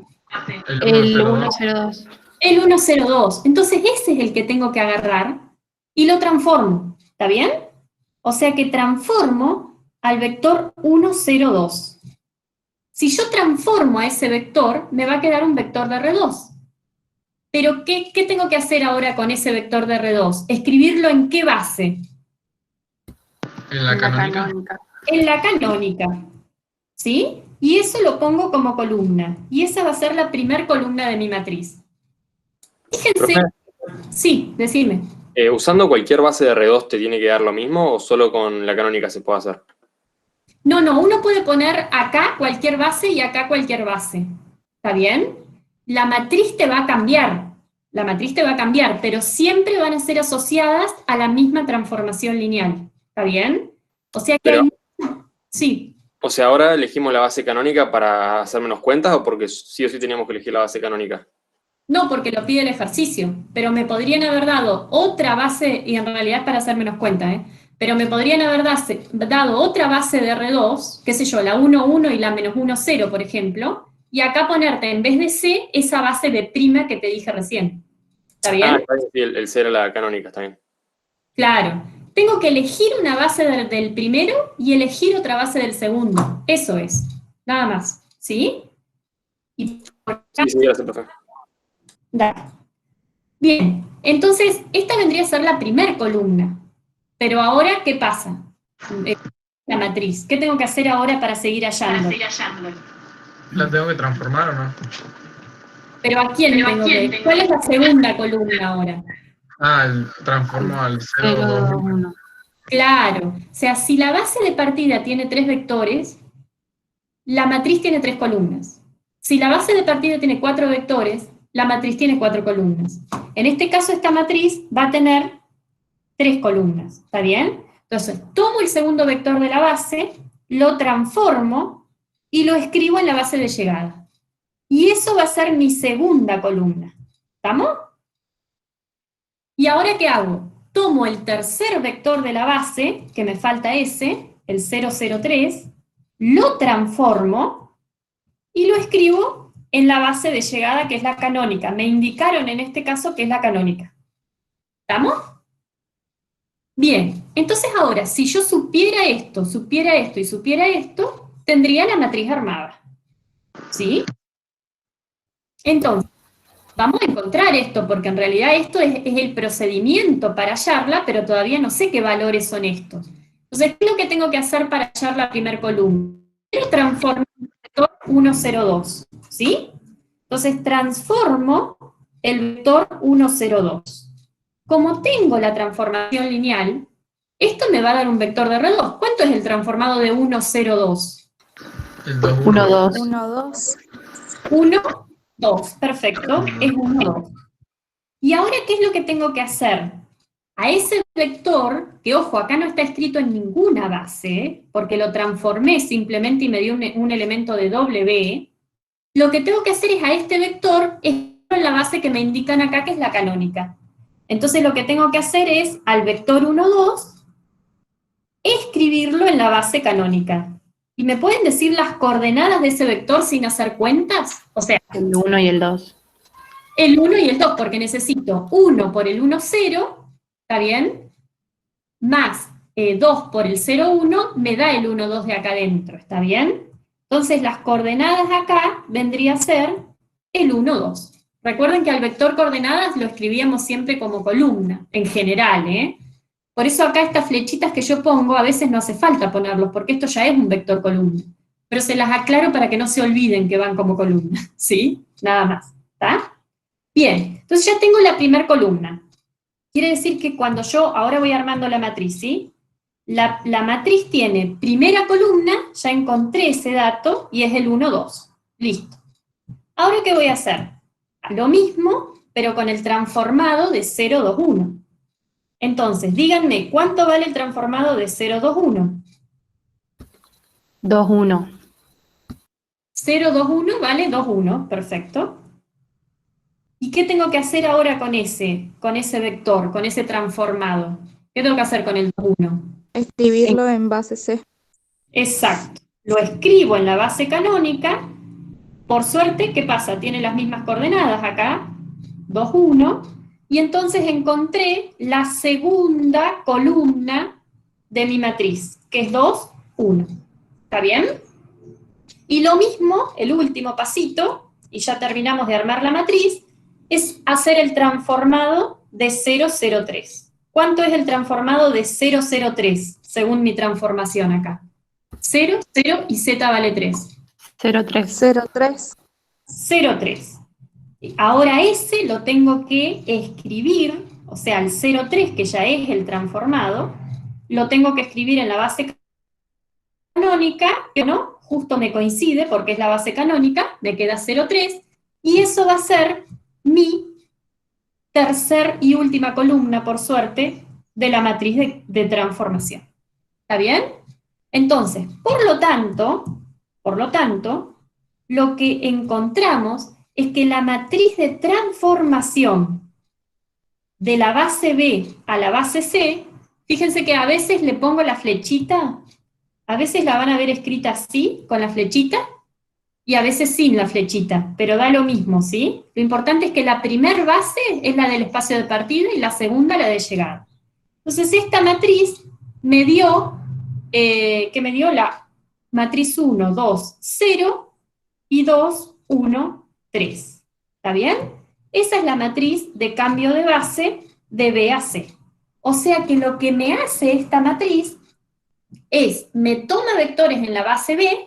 El 102. El 102. Entonces ese es el que tengo que agarrar y lo transformo. ¿Está bien? O sea que transformo al vector 1, 0, 2. Si yo transformo a ese vector, me va a quedar un vector de R2. Pero, ¿qué tengo que hacer ahora con ese vector de R2? ¿Escribirlo en qué base? En la canónica. En la canónica. ¿Sí? Y eso lo pongo como columna. Y esa va a ser la primer columna de mi matriz. Fíjense. Profe, Sí, decime. ¿usando cualquier base de R2 te tiene que dar lo mismo o solo con la canónica se puede hacer? No, uno puede poner acá cualquier base y acá cualquier base. ¿Está bien? La matriz te va a cambiar. La matriz te va a cambiar, pero siempre van a ser asociadas a la misma transformación lineal. ¿Está bien? O sea que Pero- hay... Sí. O sea, ahora elegimos la base canónica para hacer menos cuentas o porque sí o sí teníamos que elegir la base canónica. No, porque lo pide el ejercicio, pero me podrían haber dado otra base, y en realidad es para hacer menos cuenta, pero me podrían haber dado otra base de R2, qué sé yo, la 1, 1 y la menos 1, 0, por ejemplo, y acá ponerte en vez de C esa base de prima que te dije recién. ¿Está bien? Está bien, sí, el C era la canónica, está bien. Claro. Tengo que elegir una base del primero y elegir otra base del segundo. Eso es. Nada más. ¿Sí? Y Sí, gracias, profe. Dale. Bien, entonces esta vendría a ser la primer columna. Pero ahora, ¿qué pasa? La matriz. ¿Qué tengo que hacer ahora para seguir hallando? ¿La tengo que transformar o no? Pero ¿a quién tengo que...? ¿Cuál es la segunda columna ahora? Transformo al 0, 0, 2, 2, 1. Claro. O sea, si la base de partida tiene 3 vectores, la matriz tiene 3 columnas. Si la base de partida tiene 4 vectores, la matriz tiene 4 columnas. En este caso, esta matriz va a tener 3 columnas, ¿está bien? Entonces, tomo el segundo vector de la base, lo transformo y lo escribo en la base de llegada. Y eso va a ser mi segunda columna. ¿Estamos? ¿Y ahora qué hago? Tomo el tercer vector de la base, que me falta ese, el 003, lo transformo y lo escribo en la base de llegada, que es la canónica. Me indicaron en este caso que es la canónica. ¿Estamos? Bien, entonces ahora, si yo supiera esto y supiera esto, tendría la matriz armada. ¿Sí? Entonces, vamos a encontrar esto, porque en realidad esto es el procedimiento para hallarla, pero todavía no sé qué valores son estos. Entonces, ¿qué es lo que tengo que hacer para hallar la primera columna? Quiero transformar el vector 102, ¿sí? Entonces, transformo el vector 102. Como tengo la transformación lineal, esto me va a dar un vector de R2. ¿Cuánto es el transformado de 102? El 2, 1, 2. 1, 2. 1, 2, perfecto, es 1, 2. ¿Y ahora qué es lo que tengo que hacer? A ese vector, que ojo, acá no está escrito en ninguna base, porque lo transformé simplemente y me dio un elemento de W, lo que tengo que hacer es a este vector, escribirlo en la base que me indican acá, que es la canónica. Entonces lo que tengo que hacer es, al vector 1, 2, escribirlo en la base canónica. ¿Y me pueden decir las coordenadas de ese vector sin hacer cuentas? O sea, El 1 y el 2. el 1 y el 2, porque necesito 1 por el 1, 0, ¿está bien? Más 2 por el 0, 1, me da el 1, 2 de acá adentro, ¿está bien? Entonces las coordenadas acá vendría a ser el 1, 2. Recuerden que al vector coordenadas lo escribíamos siempre como columna, en general, ¿eh? Por eso acá estas flechitas que yo pongo, a veces no hace falta ponerlos, porque esto ya es un vector columna. Pero se las aclaro para que no se olviden que van como columna, ¿sí? Nada más, ¿está? Bien, entonces ya tengo la primera columna. Quiere decir que cuando yo, ahora voy armando la matriz, ¿sí? La matriz tiene primera columna, ya encontré ese dato, y es el 1, 2. Listo. Ahora, ¿qué voy a hacer? Lo mismo, pero con el transformado de 0, 2, 1. Entonces, díganme, ¿cuánto vale el transformado de 0, 2, 1? 2, 1. 0, 2, 1 vale 2, 1, perfecto. ¿Y qué tengo que hacer ahora con ese vector, con ese transformado? ¿Qué tengo que hacer con el 2, 1? Escribirlo en base C. Exacto. Lo escribo en la base canónica. Por suerte, ¿qué pasa? Tiene las mismas coordenadas acá, 2, 1, y entonces encontré la segunda columna de mi matriz, que es 2, 1. ¿Está bien? Y lo mismo, el último pasito, y ya terminamos de armar la matriz, es hacer el transformado de 0, 0, 3. ¿Cuánto es el transformado de 0, 0, 3, según mi transformación acá? 0, 0 y z vale 3. 0,3. 0,3. 0, 3. Ahora ese lo tengo que escribir, o sea, el 0, 3, que ya es el transformado, lo tengo que escribir en la base canónica, que no, justo me coincide porque es la base canónica, me queda 0, 3, y eso va a ser mi tercer y última columna, por suerte, de la matriz de transformación. ¿Está bien? Entonces, por lo tanto, lo que encontramos es que la matriz de transformación de la base B a la base C, fíjense que a veces le pongo la flechita, a veces la van a ver escrita así, con la flechita, y a veces sin la flechita, pero da lo mismo, ¿sí? Lo importante es que la primer base es la del espacio de partida y la segunda la de llegada. Entonces esta matriz me dio, la matriz 1, 2, 0 y 2, 1, 3. ¿Está bien? Esa es la matriz de cambio de base de B a C. O sea que lo que me hace esta matriz es, me toma vectores en la base B,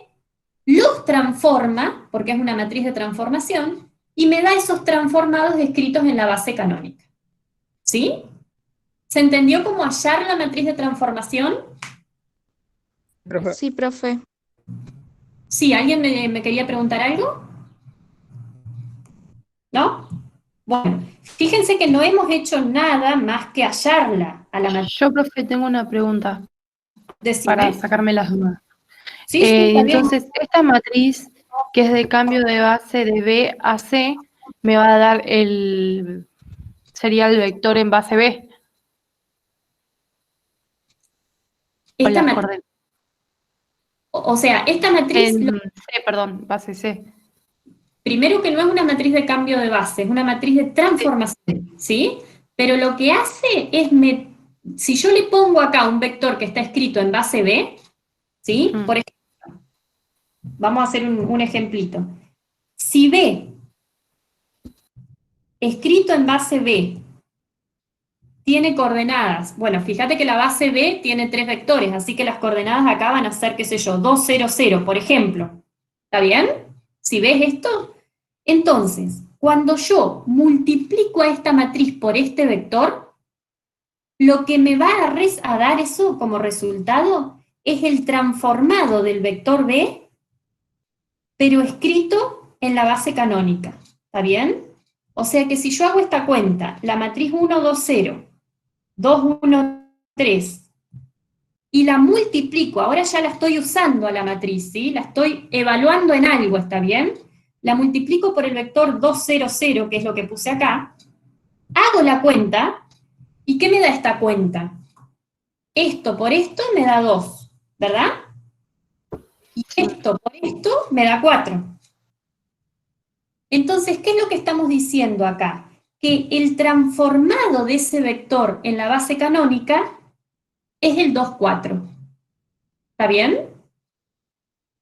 los transforma, porque es una matriz de transformación, y me da esos transformados escritos en la base canónica. ¿Sí? ¿Se entendió cómo hallar la matriz de transformación? Profe, Sí, profe. Sí, ¿alguien me quería preguntar algo? ¿No? Bueno, fíjense que no hemos hecho nada más que hallarla a la matriz. Yo, profe, tengo una pregunta Decime. para sacarme las dudas. Sí, sí, está bien. Entonces, esta matriz que es de cambio de base de B a C, me va a dar sería el vector en base B. O Esta las matriz, coordenadas. o sea, esta matriz, En C, perdón, base C. primero que no es una matriz de cambio de base, es una matriz de transformación, ¿sí? Pero lo que hace es, si yo le pongo acá un vector que está escrito en base B, ¿sí? Por ejemplo, vamos a hacer un ejemplito. Si B, escrito en base B, tiene coordenadas, bueno, fíjate que la base B tiene 3 vectores, así que las coordenadas acá van a ser, qué sé yo, 2, 0, 0, por ejemplo. ¿Está bien? Si ves esto, entonces, cuando yo multiplico a esta matriz por este vector, lo que me va a dar eso como resultado es el transformado del vector B, pero escrito en la base canónica. ¿Está bien? O sea que si yo hago esta cuenta, la matriz 1, 2, 0, 2, 1, 3, y la multiplico, ahora ya la estoy usando a la matriz, ¿sí? La estoy evaluando en algo, ¿está bien? La multiplico por el vector 2, 0, 0, que es lo que puse acá, hago la cuenta, ¿y qué me da esta cuenta? Esto por esto me da 2, ¿verdad? Y esto por esto me da 4. Entonces, ¿qué es lo que estamos diciendo acá? Que el transformado de ese vector en la base canónica es el 2, 4. ¿Está bien?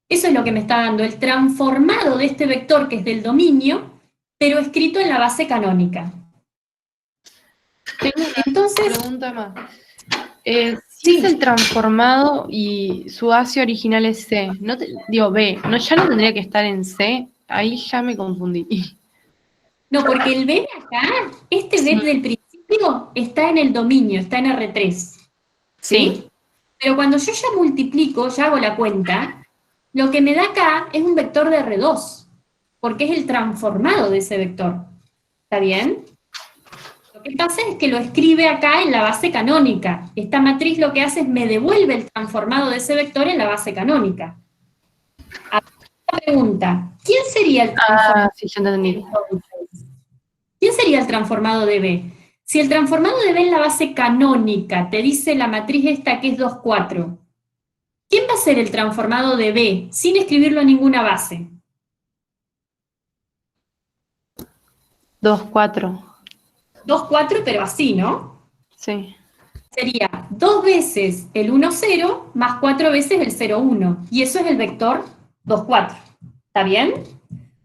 Eso es lo que me está dando el transformado de este vector que es del dominio, pero escrito en la base canónica. Tengo una Entonces, pregunta más. Si es el transformado y su base original es C, digo B, ¿ya no tendría que estar en C? Ahí ya me confundí. no, porque el B de acá, este B del principio está en el dominio, está en R3. ¿Sí? Pero cuando yo ya multiplico, ya hago la cuenta, lo que me da acá es un vector de R2, porque es el transformado de ese vector. ¿Está bien? Lo que pasa es que lo escribe acá en la base canónica. Esta matriz lo que hace es me devuelve el transformado de ese vector en la base canónica. Ahora, pregunta, ¿quién sería el transformado? Sí, ya entendí. ¿Quién sería el transformado de B? Si el transformado de B en la base canónica te dice la matriz esta que es 2, 4, ¿quién va a ser el transformado de B sin escribirlo en ninguna base? 2, 4. 2, 4, pero así, ¿no? Sí. sería 2 veces el 1, 0 más 4 veces el 0, 1. Y eso es el vector 2, 4. ¿Está bien?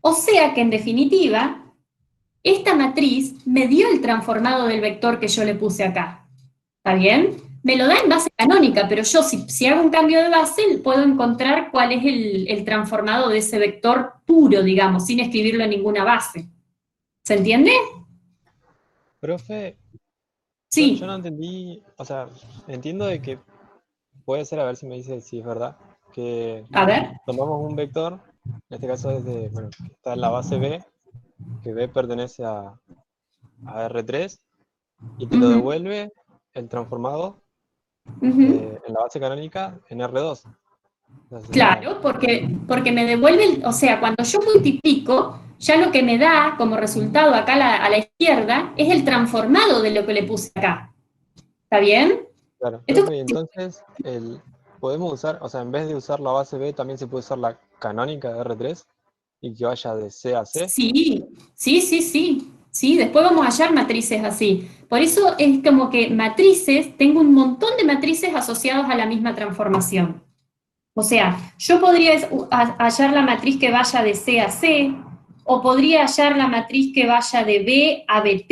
O sea que en definitiva, esta matriz me dio el transformado del vector que yo le puse acá. ¿Está bien? Me lo da en base canónica, pero yo si hago un cambio de base, puedo encontrar cuál es el transformado de ese vector puro, digamos, sin escribirlo en ninguna base. ¿Se entiende? Profe, Sí. yo no entendí, o sea, entiendo de que puede ser, a ver si me dice si es verdad, que A ver. tomamos un vector, en este caso es de, bueno, que está en la base B, que B pertenece a R3, y te lo Ujú. devuelve el transformado Ujú. en la base canónica en R2. O sea, sería- Claro, porque me devuelve, o sea, cuando yo multiplico, ya lo que me da como resultado acá a la izquierda es el transformado de lo que le puse acá. ¿Está bien? Claro, Esto profe, y entonces podemos usar, o sea, en vez de usar la base B, también se puede usar la canónica de R3 y que vaya de C a C. sí, sí, sí, sí. Sí, después vamos a hallar matrices así. Por eso es como que matrices, tengo un montón de matrices asociadas a la misma transformación. O sea, yo podría hallar la matriz que vaya de C a C, o podría hallar la matriz que vaya de B a B',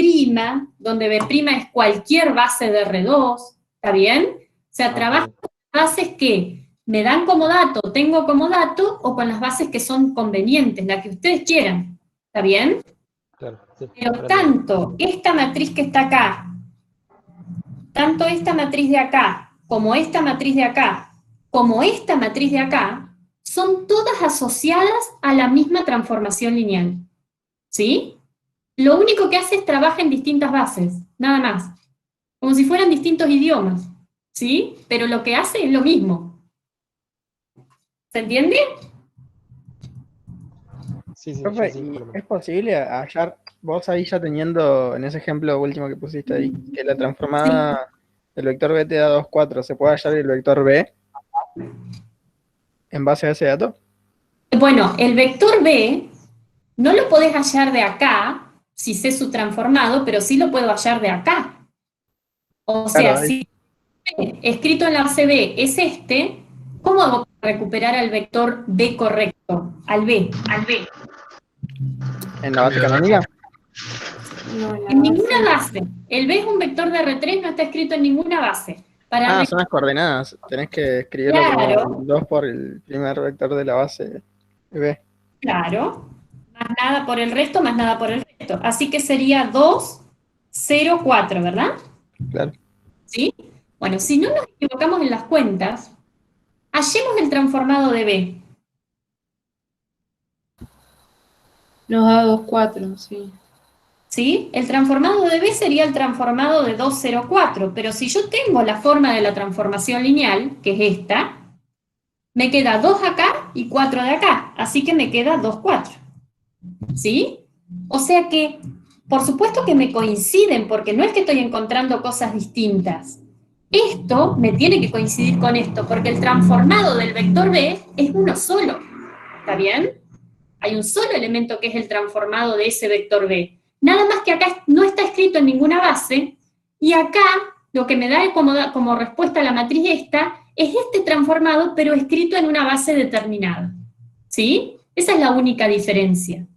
donde B' es cualquier base de R2, ¿está bien? O sea, trabajo con bases que me dan como dato, tengo como dato, o con las bases que son convenientes, la que ustedes quieran, ¿está bien? Claro, sí. Pero tanto esta matriz que está acá, tanto esta matriz de acá, como esta matriz de acá, como esta matriz de acá, son todas asociadas a la misma transformación lineal. ¿Sí? Lo único que hace es trabajar en distintas bases, nada más. Como si fueran distintos idiomas. ¿Sí? Pero lo que hace es lo mismo. ¿Se entiende? Sí, sí, Profe, yo sí, ¿y por lo menos. es posible hallar, vos ahí ya teniendo, en ese ejemplo último que pusiste ahí, que la transformada del vector B te da 2, 4, ¿se puede hallar el vector B en base a ese dato? Bueno, el vector B no lo podés hallar de acá, si sé su transformado, pero sí lo puedo hallar de acá. O sea, Claro, si escrito en la base B es este, ¿cómo hago para recuperar al vector B correcto? Al B. en la base Cambio de canónica. No, la En ninguna base. base. El B es un vector de R3, no está escrito en ninguna base. Para Ah, son las coordenadas. Tenés que escribirlo Claro. como 2 por el primer vector de la base B. Claro. Más nada por el resto, más nada por el resto. Así que sería 2, 0, 4, ¿verdad? Claro. ¿Sí? Bueno, si no nos equivocamos en las cuentas, hallemos el transformado de B. Nos da 2, 4, sí. ¿Sí? El transformado de B sería el transformado de 2, 0, 4, pero si yo tengo la forma de la transformación lineal, que es esta, me queda 2 acá y 4 de acá, así que me queda 2, 4. ¿Sí? O sea que, por supuesto que me coinciden, porque no es que estoy encontrando cosas distintas. Esto me tiene que coincidir con esto, porque el transformado del vector B es uno solo. ¿Está bien? Hay un solo elemento que es el transformado de ese vector B. Nada más que acá no está escrito en ninguna base, y acá lo que me da como respuesta a la matriz esta es este transformado, pero escrito en una base determinada. ¿Sí? Esa es la única diferencia.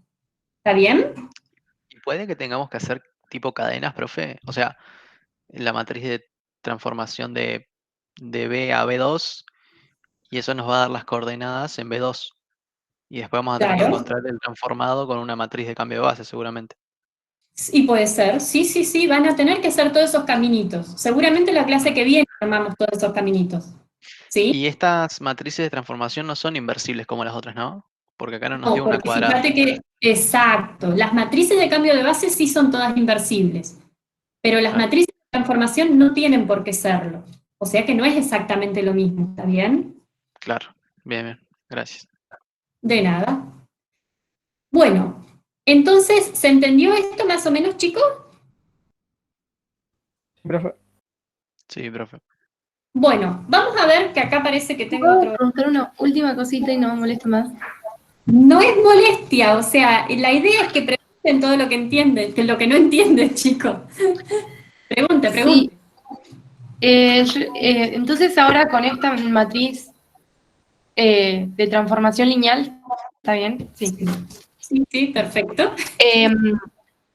¿Está bien? ¿Y puede que tengamos que hacer tipo cadenas, profe? O sea, la matriz de transformación de B a B2, y eso nos va a dar las coordenadas en B2. Y después vamos a tener que Claro. encontrar el transformado con una matriz de cambio de base, seguramente. Y puede ser, sí, sí, sí, van a tener que hacer todos esos caminitos. Seguramente la clase que viene armamos todos esos caminitos. ¿Sí? Y estas matrices de transformación no son inversibles como las otras, ¿no? Porque acá no nos No, dio una porque cuadrada. fíjate que, exacto, las matrices de cambio de base sí son todas inversibles, pero las matrices de transformación no tienen por qué serlo. O sea que no es exactamente lo mismo, ¿está bien? Claro, bien, bien, gracias. De nada. Bueno, entonces, ¿se entendió esto más o menos, chicos? Profe, Sí, profe. Bueno, vamos a ver que acá parece que tengo ¿Puedo otro... preguntar una última cosita y no me molesta más? No es molestia, o sea, la idea es que pregunten todo lo que entienden, que lo que no entienden, chicos. Pregunte. Sí. Entonces ahora con esta matriz de transformación lineal, ¿está bien? Sí. Sí, perfecto.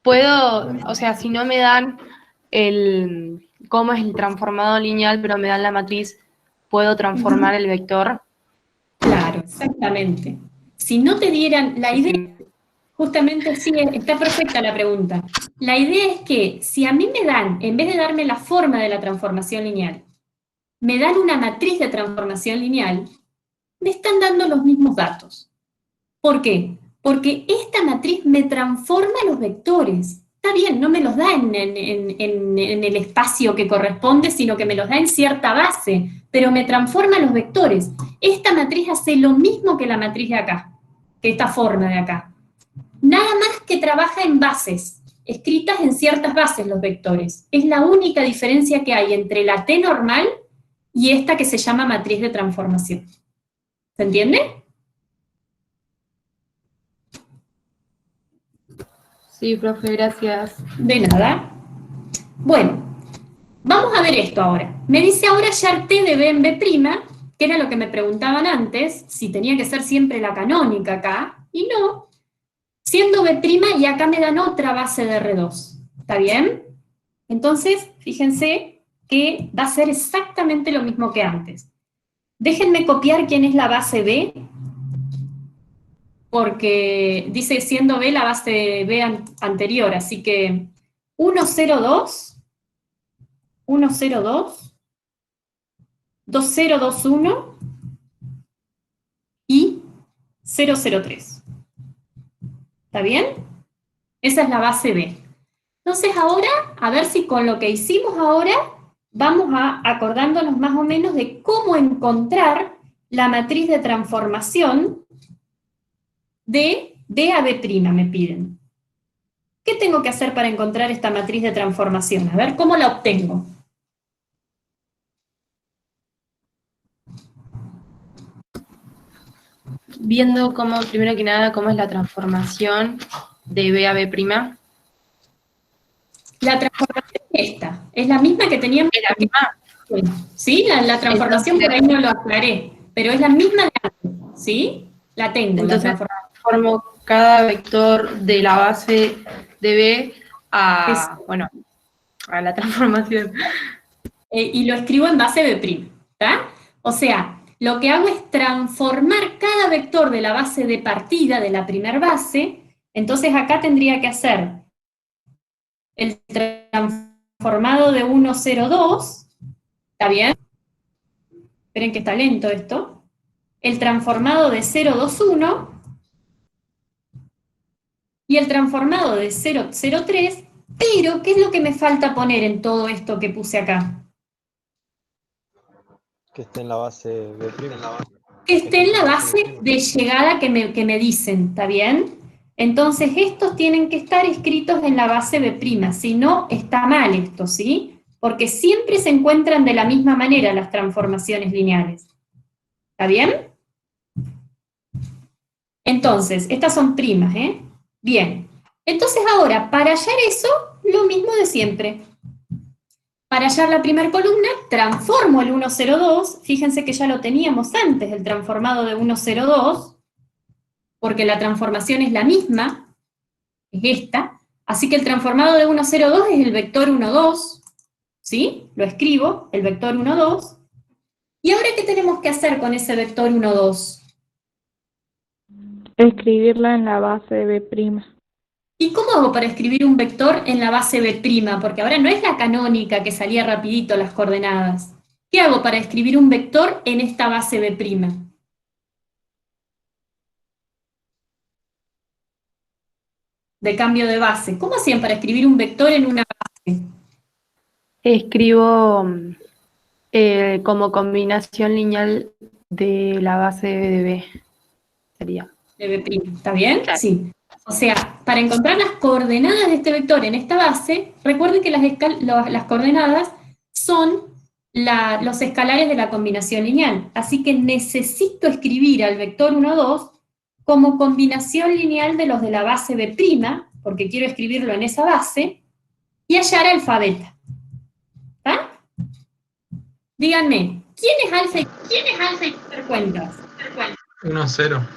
Puedo, o sea, si no me dan cómo es el transformado lineal, pero me dan la matriz, ¿puedo transformar el vector? Claro, exactamente. Si no te dieran la idea, justamente sí, está perfecta la pregunta. La idea es que si a mí me dan, en vez de darme la forma de la transformación lineal, me dan una matriz de transformación lineal, me están dando los mismos datos. ¿Por qué? Porque esta matriz me transforma los vectores. Está bien, no me los da en el espacio que corresponde, sino que me los da en cierta base, pero me transforma los vectores. Esta matriz hace lo mismo que la matriz de acá, que esta forma de acá. Nada más que trabaja en bases, escritas en ciertas bases los vectores. Es la única diferencia que hay entre la T normal y esta que se llama matriz de transformación. ¿Se entiende? Sí, profe, gracias. De nada. Bueno, vamos a ver esto ahora. Me dice ahora hallar T de B en B', que era lo que me preguntaban antes, si tenía que ser siempre la canónica acá, y no, siendo B' y acá me dan otra base de R2. ¿Está bien? Entonces, fíjense que va a ser exactamente lo mismo que antes. Déjenme copiar quién es la base B, porque dice siendo B la base B anterior, así que 102, 102, 2021 y 003. ¿Está bien? Esa es la base B. Entonces ahora, a ver si con lo que hicimos ahora, vamos a acordándonos más o menos de cómo encontrar la matriz de transformación de B a B', me piden. ¿Qué tengo que hacer para encontrar esta matriz de transformación? A ver, ¿cómo la obtengo? Viendo cómo, primero que nada, cómo es la transformación de B a B'. La transformación es esta, es la misma que teníamos. ¿Es la misma? Sí, la transformación por ahí no lo aclaré, pero es la misma de antes, ¿sí? La tengo. Entonces, transformo cada vector de la base de B a, bueno, a la transformación. Y lo escribo en base B', ¿está? O sea, lo que hago es transformar cada vector de la base de partida, de la primer base, entonces acá tendría que hacer el transformado de 102, ¿está bien? Esperen que está lento esto. El transformado de 021 y el transformado de 003, pero ¿qué es lo que me falta poner en todo esto que puse acá? Que esté en la base B'. Que esté en la base de llegada que me dicen, ¿está bien? Entonces estos tienen que estar escritos en la base B', si no está mal esto, ¿sí? Porque siempre se encuentran de la misma manera las transformaciones lineales. ¿Está bien? Entonces, estas son primas, ¿eh? Bien. Entonces ahora, para hallar eso, lo mismo de siempre. Para hallar la primera columna, transformo el 102, fíjense que ya lo teníamos antes, el transformado de 102, porque la transformación es la misma, es esta, así que el transformado de 102 es el vector 12, ¿sí? Lo escribo, el vector 12. ¿Y ahora qué tenemos que hacer con ese vector 12? Escribirla en la base de B'. ¿Y cómo hago para escribir un vector en la base B'? Porque ahora no es la canónica que salía rapidito las coordenadas. ¿Qué hago para escribir un vector en esta base B'? De cambio de base. ¿Cómo hacían para escribir un vector en una base? Escribo como combinación lineal de la base de B. Sería. De B', ¿está bien? Claro. Sí. O sea, para encontrar las coordenadas de este vector en esta base, recuerden que las coordenadas son los escalares de la combinación lineal. Así que necesito escribir al vector 12 como combinación lineal de los de la base B', porque quiero escribirlo en esa base, y hallar alfa beta. ¿Está? Díganme, ¿quién es alfa y hacer cuentas? 1, 0.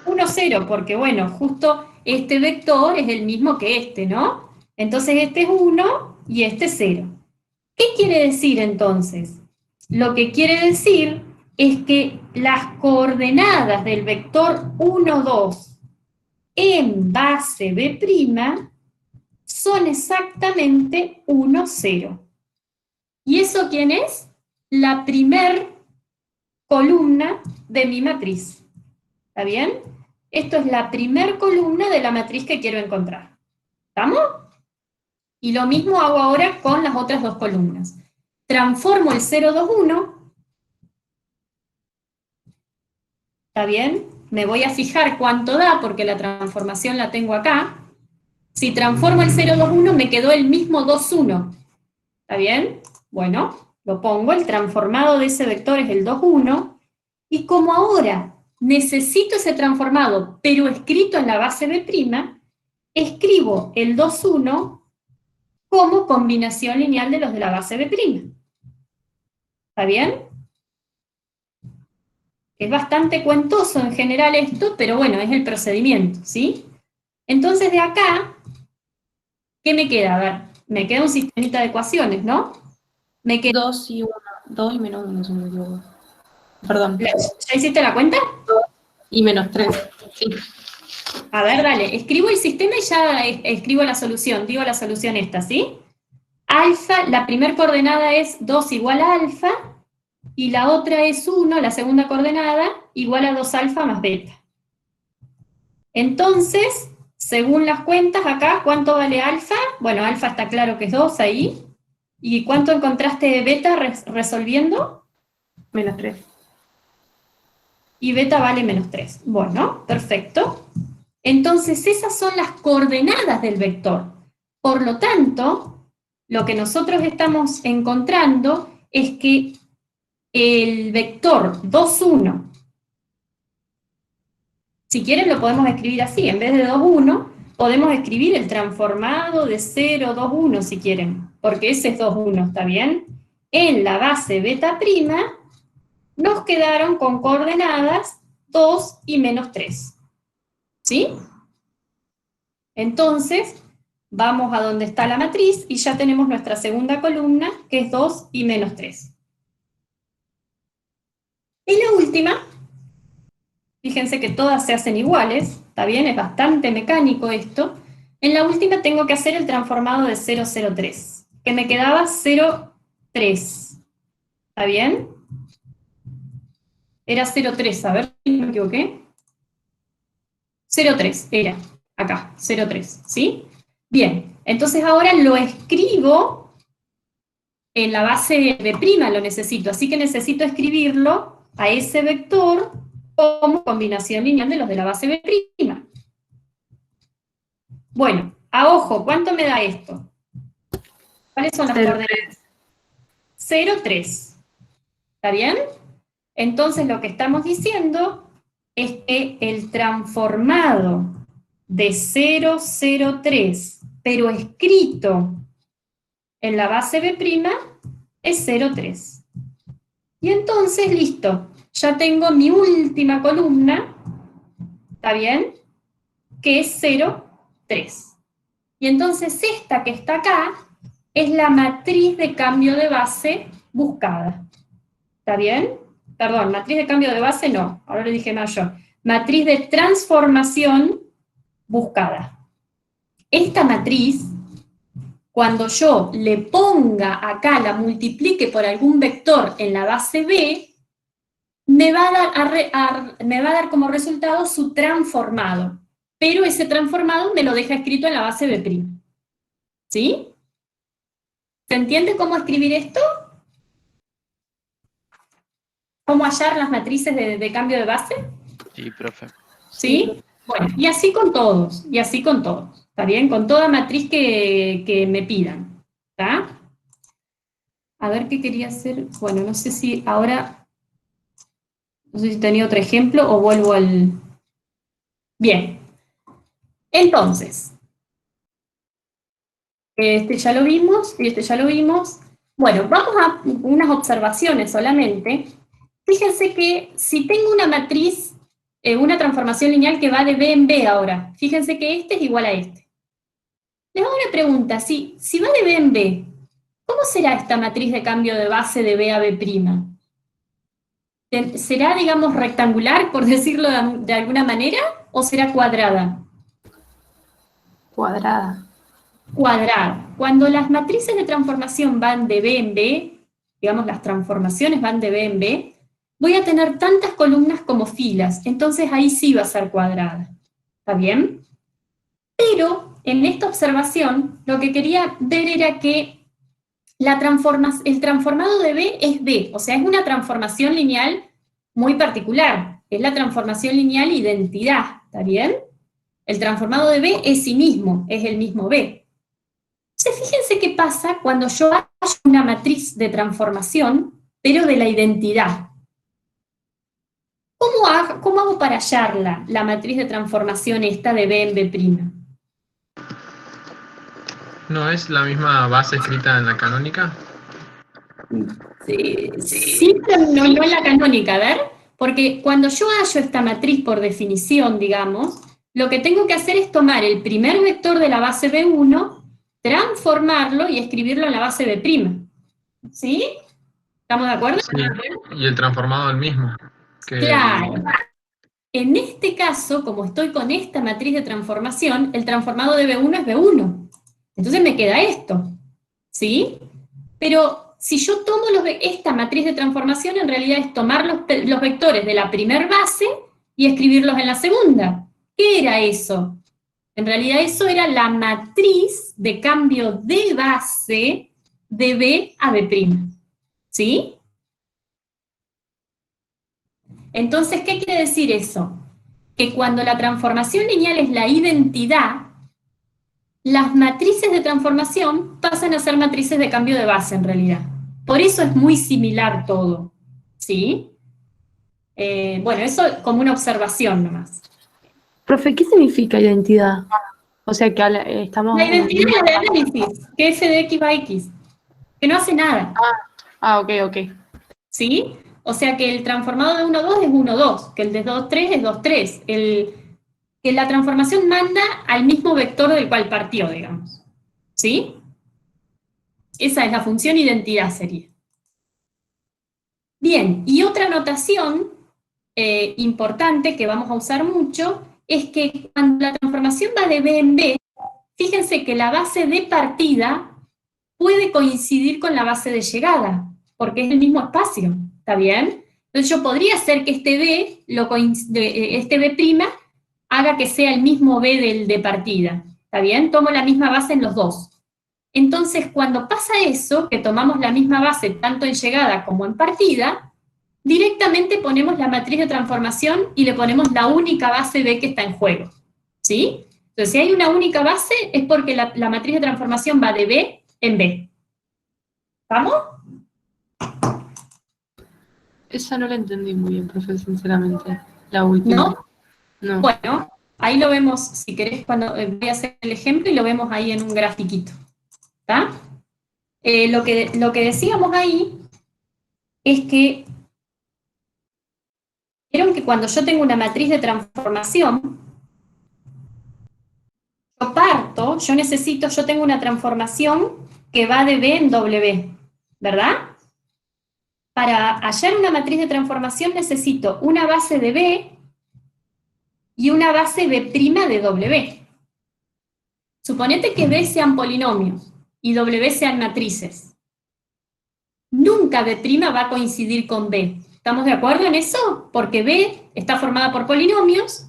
1, 0, porque bueno, justo este vector es el mismo que este, ¿no? Entonces este es 1 y este es 0. ¿Qué quiere decir entonces? Lo que quiere decir es que las coordenadas del vector 1, 2 en base B' son exactamente 1, 0. ¿Y eso quién es? La primer columna de mi matriz. ¿Está bien? Esto es la primer columna de la matriz que quiero encontrar. ¿Estamos? Y lo mismo hago ahora con las otras dos columnas. Transformo el 0, 2, 1. ¿Está bien? Me voy a fijar cuánto da, porque la transformación la tengo acá. Si transformo el 0, 2, 1, me quedó el mismo 2, 1. ¿Está bien? Bueno, lo pongo, el transformado de ese vector es el 2, 1, y como ahora necesito ese transformado, pero escrito en la base B', escribo el 2, 1 como combinación lineal de los de la base B'. ¿Está bien? Es bastante cuentoso en general esto, pero bueno, es el procedimiento, ¿sí? Entonces de acá, ¿qué me queda? A ver, me queda un sistemita de ecuaciones, ¿no? Me queda... 2 y 1. 2 y menos 1, si no me equivoco. Perdón. ¿Ya hiciste la cuenta? Y menos 3. Sí. A ver, dale, escribo el sistema y ya escribo la solución, digo la solución esta, ¿sí? Alfa, la primera coordenada es 2 igual a alfa, y la otra es 1, la segunda coordenada, igual a 2 alfa más beta. Entonces, según las cuentas acá, ¿cuánto vale alfa? Bueno, alfa está claro que es 2 ahí. ¿Y cuánto encontraste de beta resolviendo? Menos 3. Y beta vale menos 3. Bueno, perfecto. Entonces, esas son las coordenadas del vector. Por lo tanto, lo que nosotros estamos encontrando es que el vector 2, 1, si quieren lo podemos escribir así, en vez de 2, 1, podemos escribir el transformado de 0, 2, 1 si quieren, porque ese es 2, 1, ¿está bien? En la base beta' nos quedaron con coordenadas 2 y menos 3. ¿Sí? Entonces, vamos a donde está la matriz y ya tenemos nuestra segunda columna, que es 2 y menos 3. Y la última, fíjense que todas se hacen iguales, ¿está bien? Es bastante mecánico esto. En la última tengo que hacer el transformado de 0, 0, 3, que me quedaba 0, 3. ¿Está bien? Era 0, 3, a ver si me equivoqué. 0, 3, era acá, 0, 3, ¿sí? Bien, entonces ahora lo escribo en la base B', lo necesito, así que necesito escribirlo a ese vector como combinación lineal de los de la base B'. Bueno, a ojo, ¿cuánto me da esto? ¿Cuáles son las coordenadas? 0, 3. ¿Está bien? Entonces lo que estamos diciendo es que el transformado de 0, 0, 3, pero escrito en la base B' es 0, 3. Y entonces, listo, ya tengo mi última columna, ¿está bien? Que es 0, 3. Y entonces esta que está acá es la matriz de cambio de base buscada. ¿Está bien? Perdón, matriz de cambio de base no, ahora le dije mal yo. Matriz de transformación buscada. Esta matriz, cuando yo le ponga acá, la multiplique por algún vector en la base B, me va a dar como resultado su transformado. Pero ese transformado me lo deja escrito en la base B'. ¿Sí? ¿Se entiende cómo escribir esto? ¿Cómo hallar las matrices de cambio de base? Sí, profe. ¿Sí? Bueno, y así con todos, y así con todos. ¿Está bien? Con toda matriz que me pidan. ¿Está? A ver qué quería hacer. Bueno, no sé si ahora... No sé si tenía otro ejemplo o vuelvo al... Bien. Entonces, este ya lo vimos, y este ya lo vimos. Bueno, vamos a unas observaciones solamente. Fíjense que si tengo una matriz, una transformación lineal que va de B en B ahora, fíjense que este es igual a este. Les hago una pregunta, si va de B en B, ¿cómo será esta matriz de cambio de base de B a B'? ¿Será, digamos, rectangular, por decirlo de alguna manera, o será cuadrada? Cuadrada. Cuadrada. Cuando las matrices de transformación van de B en B, digamos, las transformaciones van de B en B, voy a tener tantas columnas como filas, entonces ahí sí va a ser cuadrada. ¿Está bien? Pero en esta observación, lo que quería ver era que el transformado de B es B, o sea, es una transformación lineal muy particular, es la transformación lineal identidad, ¿está bien? El transformado de B es sí mismo, es el mismo B. Entonces, fíjense qué pasa cuando yo hallo una matriz de transformación, pero de la identidad. ¿Cómo hago para hallarla, la matriz de transformación esta de B en B'? ¿No es la misma base escrita en la canónica? Sí, pero no en la canónica, a ver, porque cuando yo hallo esta matriz por definición, digamos, lo que tengo que hacer es tomar el primer vector de la base B1, transformarlo y escribirlo en la base B'. ¿Sí? ¿Estamos de acuerdo? Sí, y el transformado el mismo. Claro. En este caso, como estoy con esta matriz de transformación, el transformado de B1 es B1. Entonces me queda esto. ¿Sí? Pero si yo tomo esta matriz de transformación, en realidad es tomar los vectores de la primer base y escribirlos en la segunda. ¿Qué era eso? En realidad eso era la matriz de cambio de base de B a B'. ¿Sí? Entonces, ¿qué quiere decir eso? Que cuando la transformación lineal es la identidad, las matrices de transformación pasan a ser matrices de cambio de base en realidad. Por eso es muy similar todo. ¿Sí? Bueno, eso como una observación nomás. Profe, ¿qué significa identidad? O sea, que estamos... La identidad es de análisis, que es f de x va a x, que no hace nada. Ok. ¿Sí? O sea que el transformado de 1, 2 es 1, 2, que el de 2, 3 es 2, 3. Que la transformación manda al mismo vector del cual partió, digamos. ¿Sí? Esa es la función identidad, sería. Bien, y otra notación importante que vamos a usar mucho es que cuando la transformación va de B en B, fíjense que la base de partida puede coincidir con la base de llegada, porque es el mismo espacio, ¿está bien? Entonces yo podría hacer que este B' haga que sea el mismo B de partida, ¿está bien? Tomo la misma base en los dos. Entonces, cuando pasa eso, que tomamos la misma base tanto en llegada como en partida, directamente ponemos la matriz de transformación y le ponemos la única base B que está en juego, ¿sí? Entonces, si hay una única base, es porque la matriz de transformación va de B en B. ¿Vamos? Esa no la entendí muy bien, profe, sinceramente. La última. ¿No? No. Bueno, ahí lo vemos, si querés, cuando voy a hacer el ejemplo y lo vemos ahí en un grafiquito. ¿Está? Lo que decíamos ahí es que vieron que cuando yo tengo una matriz de transformación, yo tengo una transformación que va de B en W, ¿verdad? Para hallar una matriz de transformación necesito una base de B y una base B' de W. Suponete que B sean polinomios y W sean matrices. Nunca B' va a coincidir con B. ¿Estamos de acuerdo en eso? Porque B está formada por polinomios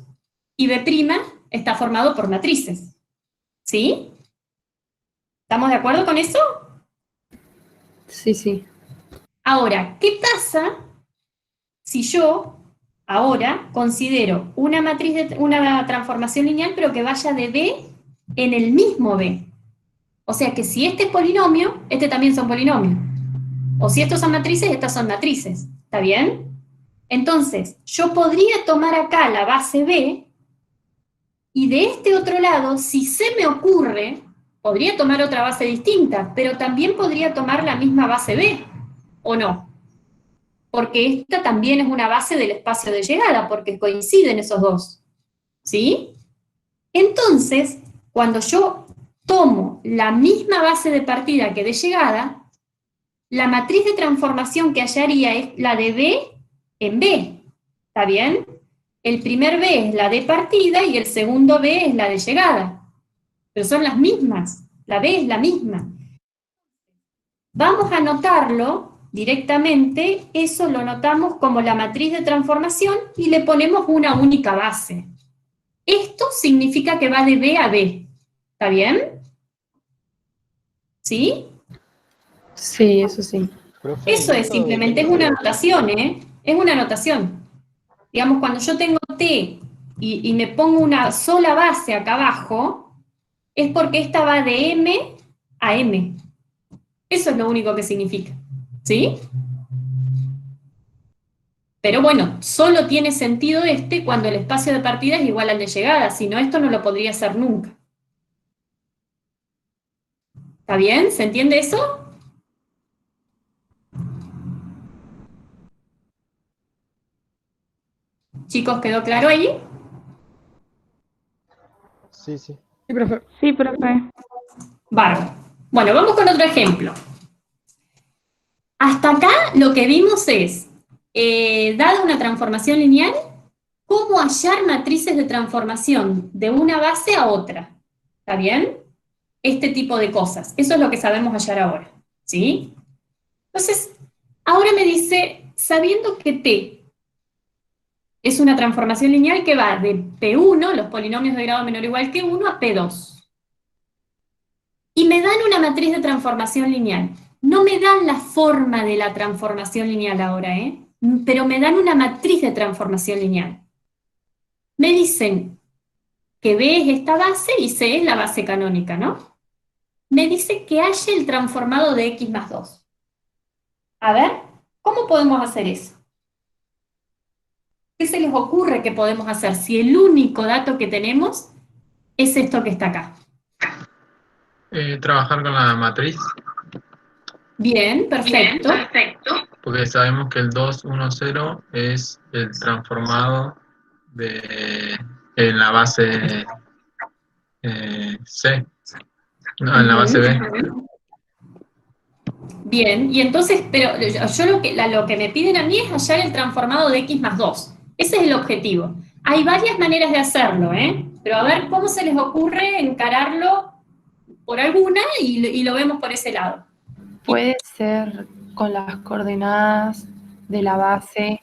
y B' está formado por matrices. ¿Sí? ¿Estamos de acuerdo con eso? Sí. Ahora, ¿qué pasa si yo ahora considero una transformación lineal pero que vaya de B en el mismo B? O sea que si este es polinomio, este también son polinomios. O si estos son matrices, estas son matrices. ¿Está bien? Entonces, yo podría tomar acá la base B y de este otro lado, si se me ocurre, podría tomar otra base distinta, pero también podría tomar la misma base B, ¿o no? Porque esta también es una base del espacio de llegada, porque coinciden esos dos, ¿sí? Entonces, cuando yo tomo la misma base de partida que de llegada, la matriz de transformación que hallaría es la de B en B, ¿está bien? El primer B es la de partida y el segundo B es la de llegada, pero son las mismas, la B es la misma. Vamos a anotarlo directamente, eso lo notamos como la matriz de transformación y le ponemos una única base. Esto significa que va de B a B, ¿está bien? ¿Sí? Sí, eso sí. Profe, Eso ¿y es esto simplemente, es depende una de- anotación, ¿eh? Es una anotación. Digamos, cuando yo tengo T y me pongo una sola base acá abajo, es porque esta va de M a M. Eso es lo único que significa, ¿sí? Pero bueno, solo tiene sentido este cuando el espacio de partida es igual al de llegada, si no, esto no lo podría hacer nunca. ¿Está bien? ¿Se entiende eso? Chicos, ¿quedó claro ahí? Sí, sí. Sí, profe. Sí, profe. Bárbaro. Bueno, vamos con otro ejemplo. Hasta acá lo que vimos es, dada una transformación lineal, cómo hallar matrices de transformación de una base a otra. ¿Está bien? Este tipo de cosas. Eso es lo que sabemos hallar ahora. ¿Sí? Entonces, ahora me dice, sabiendo que T es una transformación lineal que va de P1, los polinomios de grado menor o igual que 1, a P2. Y me dan una matriz de transformación lineal. No me dan la forma de la transformación lineal ahora, pero me dan una matriz de transformación lineal. Me dicen que B es esta base y C es la base canónica, ¿no? Me dice que halle el transformado de X más 2. A ver, ¿cómo podemos hacer eso? ¿Qué se les ocurre que podemos hacer si el único dato que tenemos es esto que está acá? Trabajar con la matriz, Bien, perfecto. porque sabemos que el 2, 1, 0 es el transformado de en la base C, no, en la base B. Bien, y entonces, pero yo lo que me piden a mí es hallar el transformado de X más 2. Ese es el objetivo. Hay varias maneras de hacerlo, pero a ver cómo se les ocurre encararlo por alguna y lo vemos por ese lado. Puede ser con las coordenadas de la base,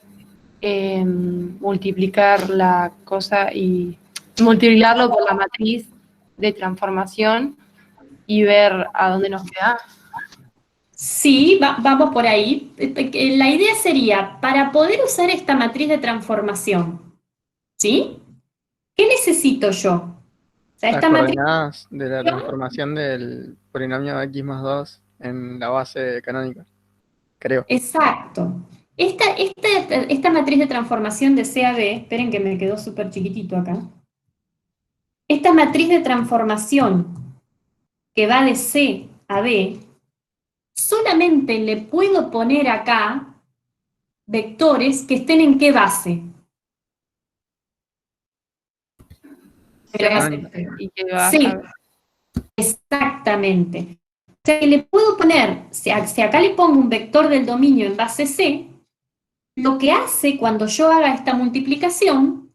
multiplicar la cosa y multiplicarlo por la matriz de transformación y ver a dónde nos queda. Sí, vamos por ahí. La idea sería, para poder usar esta matriz de transformación, ¿sí? ¿Qué necesito yo? O sea, Las esta matriz... coordenadas de la transformación del polinomio x más 2 en la base canónica, creo. Exacto. Esta matriz de transformación de C a B, esperen que me quedó súper chiquitito acá. Esta matriz de transformación que va de C a B, solamente le puedo poner acá vectores que estén en qué base. Y que vas Sí, a ver. exactamente. O sea que le puedo poner, si acá le pongo un vector del dominio en base C, lo que hace cuando yo haga esta multiplicación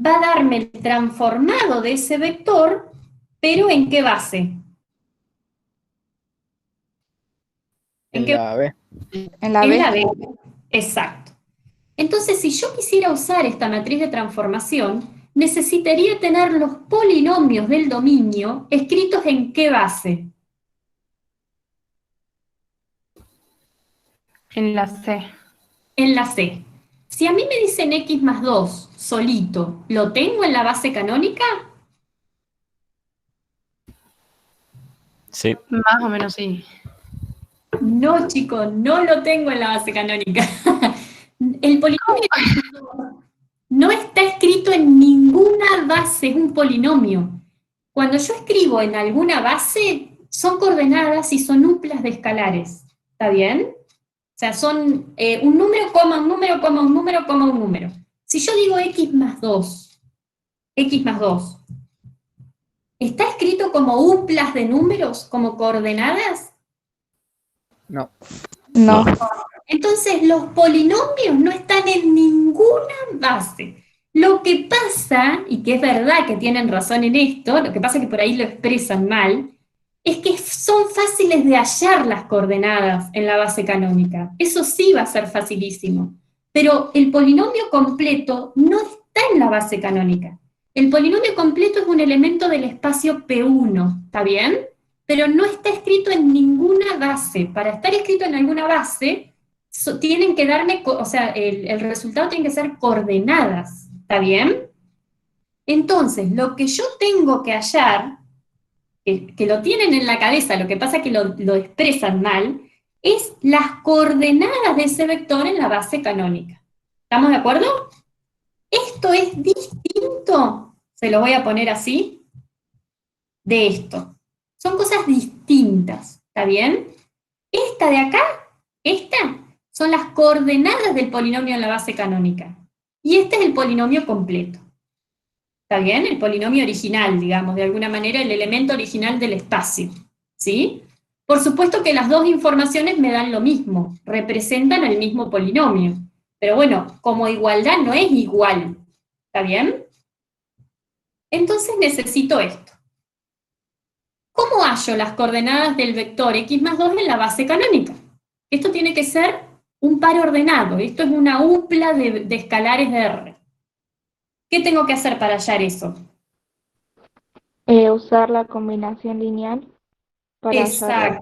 va a darme el transformado de ese vector, pero ¿en qué base? En la B. En la En B. la B. Exacto. Entonces, si yo quisiera usar esta matriz de transformación, necesitaría tener los polinomios del dominio escritos en qué base. En la C. En la C. Si a mí me dicen x más 2 solito, ¿lo tengo en la base canónica? Sí. Más o menos sí. No, chicos, no lo tengo en la base canónica. El polinomio no está escrito en ninguna base, es un polinomio. Cuando yo escribo en alguna base, son coordenadas y son uplas de escalares, ¿está bien? O sea, son un número, coma, un número, coma, un número, coma, un número. Si yo digo x más 2, ¿está escrito como uplas de números, como coordenadas? No. No. Entonces, los polinomios no están en ninguna base. Lo que pasa, y que es verdad que tienen razón en esto, lo que pasa es que por ahí lo expresan mal, es que son fáciles de hallar las coordenadas en la base canónica. Eso sí va a ser facilísimo. Pero el polinomio completo no está en la base canónica. El polinomio completo es un elemento del espacio P1, ¿está bien? Pero no está escrito en ninguna base. Para estar escrito en alguna base, tienen que darme, o sea, el resultado tiene que ser coordenadas, ¿está bien? Entonces, lo que yo tengo que hallar, que lo tienen en la cabeza, lo que pasa es que lo expresan mal, es las coordenadas de ese vector en la base canónica. ¿Estamos de acuerdo? Esto es distinto, se lo voy a poner así, de esto. Son cosas distintas, ¿está bien? Esta de acá, esta, son las coordenadas del polinomio en la base canónica. Y este es el polinomio completo. ¿Está bien? El polinomio original, digamos, de alguna manera el elemento original del espacio. ¿Sí? Por supuesto que las dos informaciones me dan lo mismo, representan el mismo polinomio. Pero bueno, como igualdad no es igual. ¿Está bien? Entonces necesito esto. ¿Cómo hallo las coordenadas del vector x más 2 en la base canónica? Esto tiene que ser un par ordenado, esto es una upla de escalares de R. ¿Qué tengo que hacer para hallar eso? Usar la combinación lineal para hallar.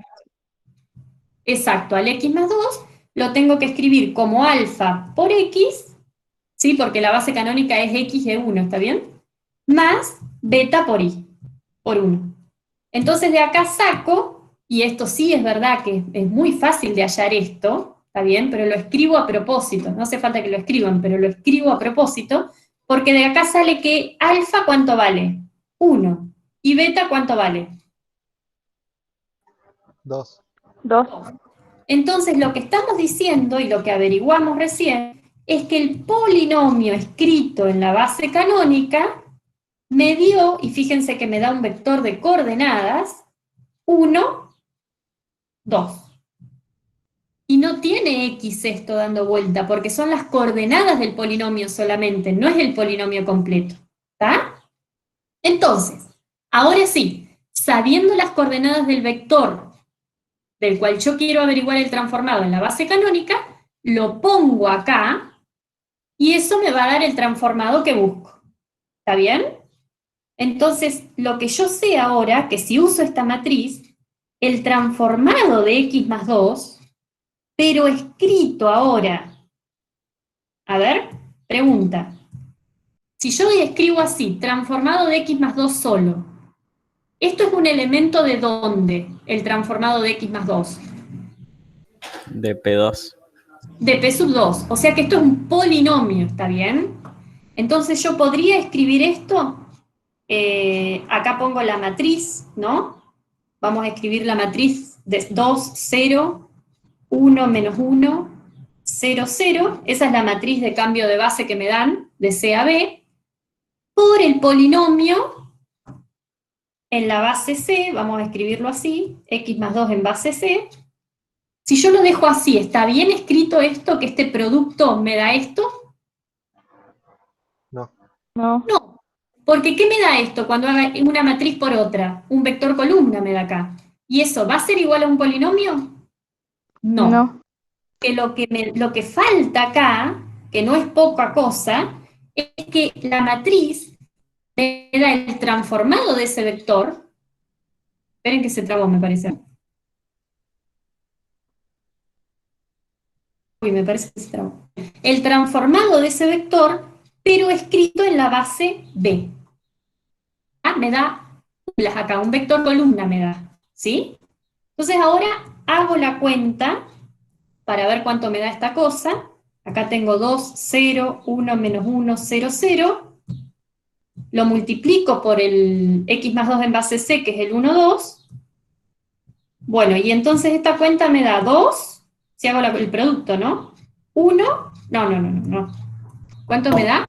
Exacto, al x más 2 lo tengo que escribir como alfa por x, ¿sí? Porque la base canónica es x de 1, ¿está bien? Más beta por y, por 1. Entonces de acá saco, y esto sí es verdad que es muy fácil de hallar esto, ¿está bien? Pero lo escribo a propósito, no hace falta que lo escriban, pero lo escribo a propósito, porque de acá sale que alfa, ¿cuánto vale? 1. ¿Y beta cuánto vale? 2. 2. Entonces lo que estamos diciendo, y lo que averiguamos recién, es que el polinomio escrito en la base canónica me dio, y fíjense que me da un vector de coordenadas, 1, 2. Y no tiene x esto dando vuelta, porque son las coordenadas del polinomio solamente, no es el polinomio completo. ¿Está? Entonces, ahora sí, sabiendo las coordenadas del vector del cual yo quiero averiguar el transformado en la base canónica, lo pongo acá, y eso me va a dar el transformado que busco. ¿Está bien? Entonces, lo que yo sé ahora, que si uso esta matriz, el transformado de x más 2, pero escrito ahora, a ver, pregunta, si yo escribo así, transformado de x más 2 solo, ¿esto es un elemento de dónde, el transformado de x más 2? De P2. De P sub 2, o sea que esto es un polinomio, ¿está bien? Entonces yo podría escribir esto, acá pongo la matriz, ¿no? Vamos a escribir la matriz de 2, 0, 1, menos 1, 0, 0, esa es la matriz de cambio de base que me dan, de C a B, por el polinomio en la base C, vamos a escribirlo así, x más 2 en base C. Si yo lo dejo así, ¿está bien escrito esto, que este producto me da esto? No. No. No, porque ¿qué me da esto cuando haga una matriz por otra? Un vector columna me da acá. ¿Y eso va a ser igual a un polinomio? No. No. Que lo que falta acá, que no es poca cosa, es que la matriz me da el transformado de ese vector. Esperen que se trabó, me parece. Uy, me parece que se trabó. El transformado de ese vector, pero escrito en la base B. Ah, me da acá, un vector columna me da, ¿sí? Entonces ahora hago la cuenta para ver cuánto me da esta cosa. Acá tengo 2, 0, 1, menos 1, 0, 0. lo multiplico por el x más 2 en base C, que es el 1, 2. Bueno, y entonces esta cuenta me da 2, si hago el producto, ¿no? 1, no. ¿Cuánto me da?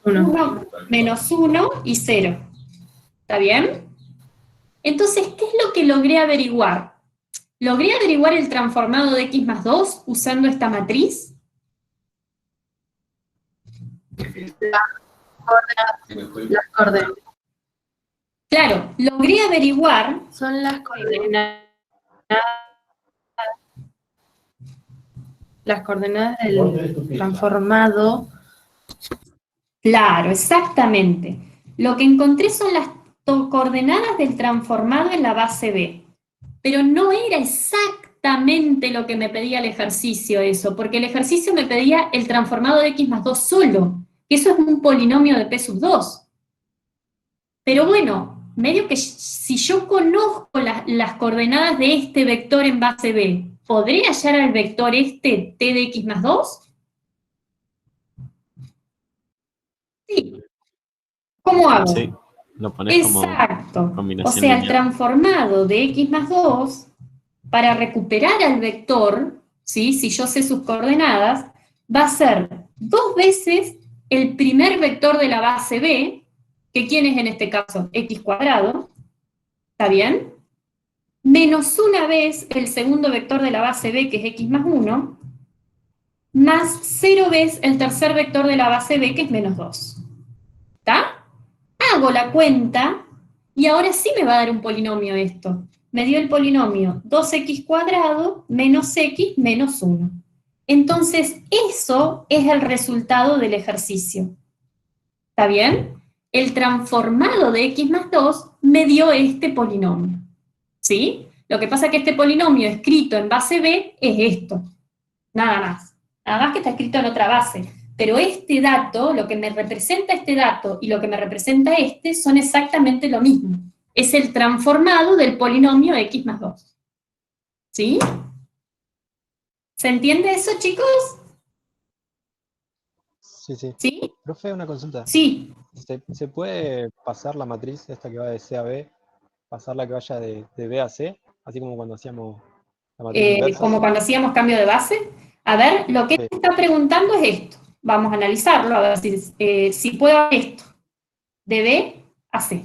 1 menos 1 y 0. ¿Está bien? Entonces, ¿qué es lo que logré averiguar? ¿Logré averiguar el transformado de x más 2 usando esta matriz? Las coordenadas. Claro, logré averiguar... Son las coordenadas. Las coordenadas del transformado. Claro, exactamente. Lo que encontré son las coordenadas del transformado en la base B. Pero no era exactamente lo que me pedía el ejercicio eso, porque el ejercicio me pedía el transformado de x más 2 solo, que eso es un polinomio de p sub 2. Pero bueno, medio que si yo conozco las coordenadas de este vector en base B, ¿podré hallar al vector este t de x más 2? Sí. ¿Cómo hago? Sí, lo pones como Exacto. O combinación sea, el lineal. transformado de x más 2, para recuperar al vector, ¿sí? Si yo sé sus coordenadas, va a ser 2 veces el primer vector de la base B, que ¿quién es en este caso? X cuadrado, ¿está bien? Menos una vez el segundo vector de la base B, que es x más 1, más 0 veces el tercer vector de la base B, que es menos 2. ¿Está? Hago la cuenta, y ahora sí me va a dar un polinomio esto. Me dio el polinomio 2x cuadrado menos x menos 1. Entonces, eso es el resultado del ejercicio. ¿Está bien? El transformado de x más 2 me dio este polinomio. ¿Sí? Lo que pasa es que este polinomio escrito en base B es esto. Nada más. Nada más que está escrito en otra base. Pero este dato, lo que me representa este dato y lo que me representa este, son exactamente lo mismo. Es el transformado del polinomio x más 2. ¿Sí? ¿Se entiende eso, chicos? Sí, sí. ¿Sí? Profe, una consulta. Sí. ¿Se puede pasar la matriz esta que va de C a B, pasarla que vaya de B a C? Así como cuando hacíamos la matriz inversa. Como cuando hacíamos cambio de base. A ver, lo que Sí. está preguntando es esto. Vamos a analizarlo, a ver si puedo hacer esto. De B a C.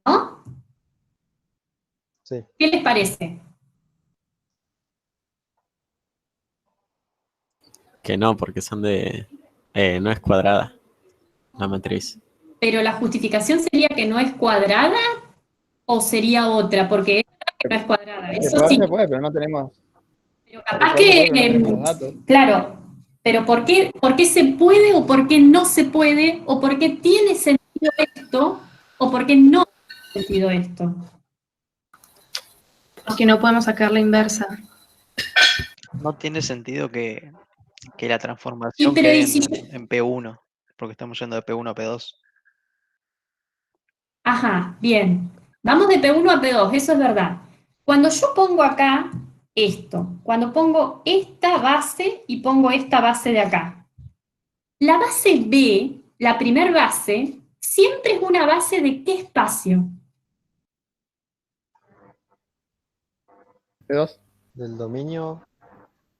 ¿No? Sí. ¿Qué les parece? Que no, porque son de... no es cuadrada la matriz. Pero la justificación sería que no es cuadrada o sería otra, porque es que no es cuadrada. Eso sí. Se puede, pero no tenemos. Pero capaz que, los datos. claro, pero ¿por qué se puede o por qué no se puede? ¿O por qué tiene sentido esto? ¿O por qué no tiene sentido esto? Porque no podemos sacar la inversa. No tiene sentido que la transformación pero quede ¿y si en P1, porque estamos yendo de P1 a P2. Ajá, bien. Vamos de P1 a P2, eso es verdad. Cuando yo pongo acá esto, cuando pongo esta base y pongo esta base de acá, la base B, la primer base, siempre es una base de ¿qué espacio? P2. Del dominio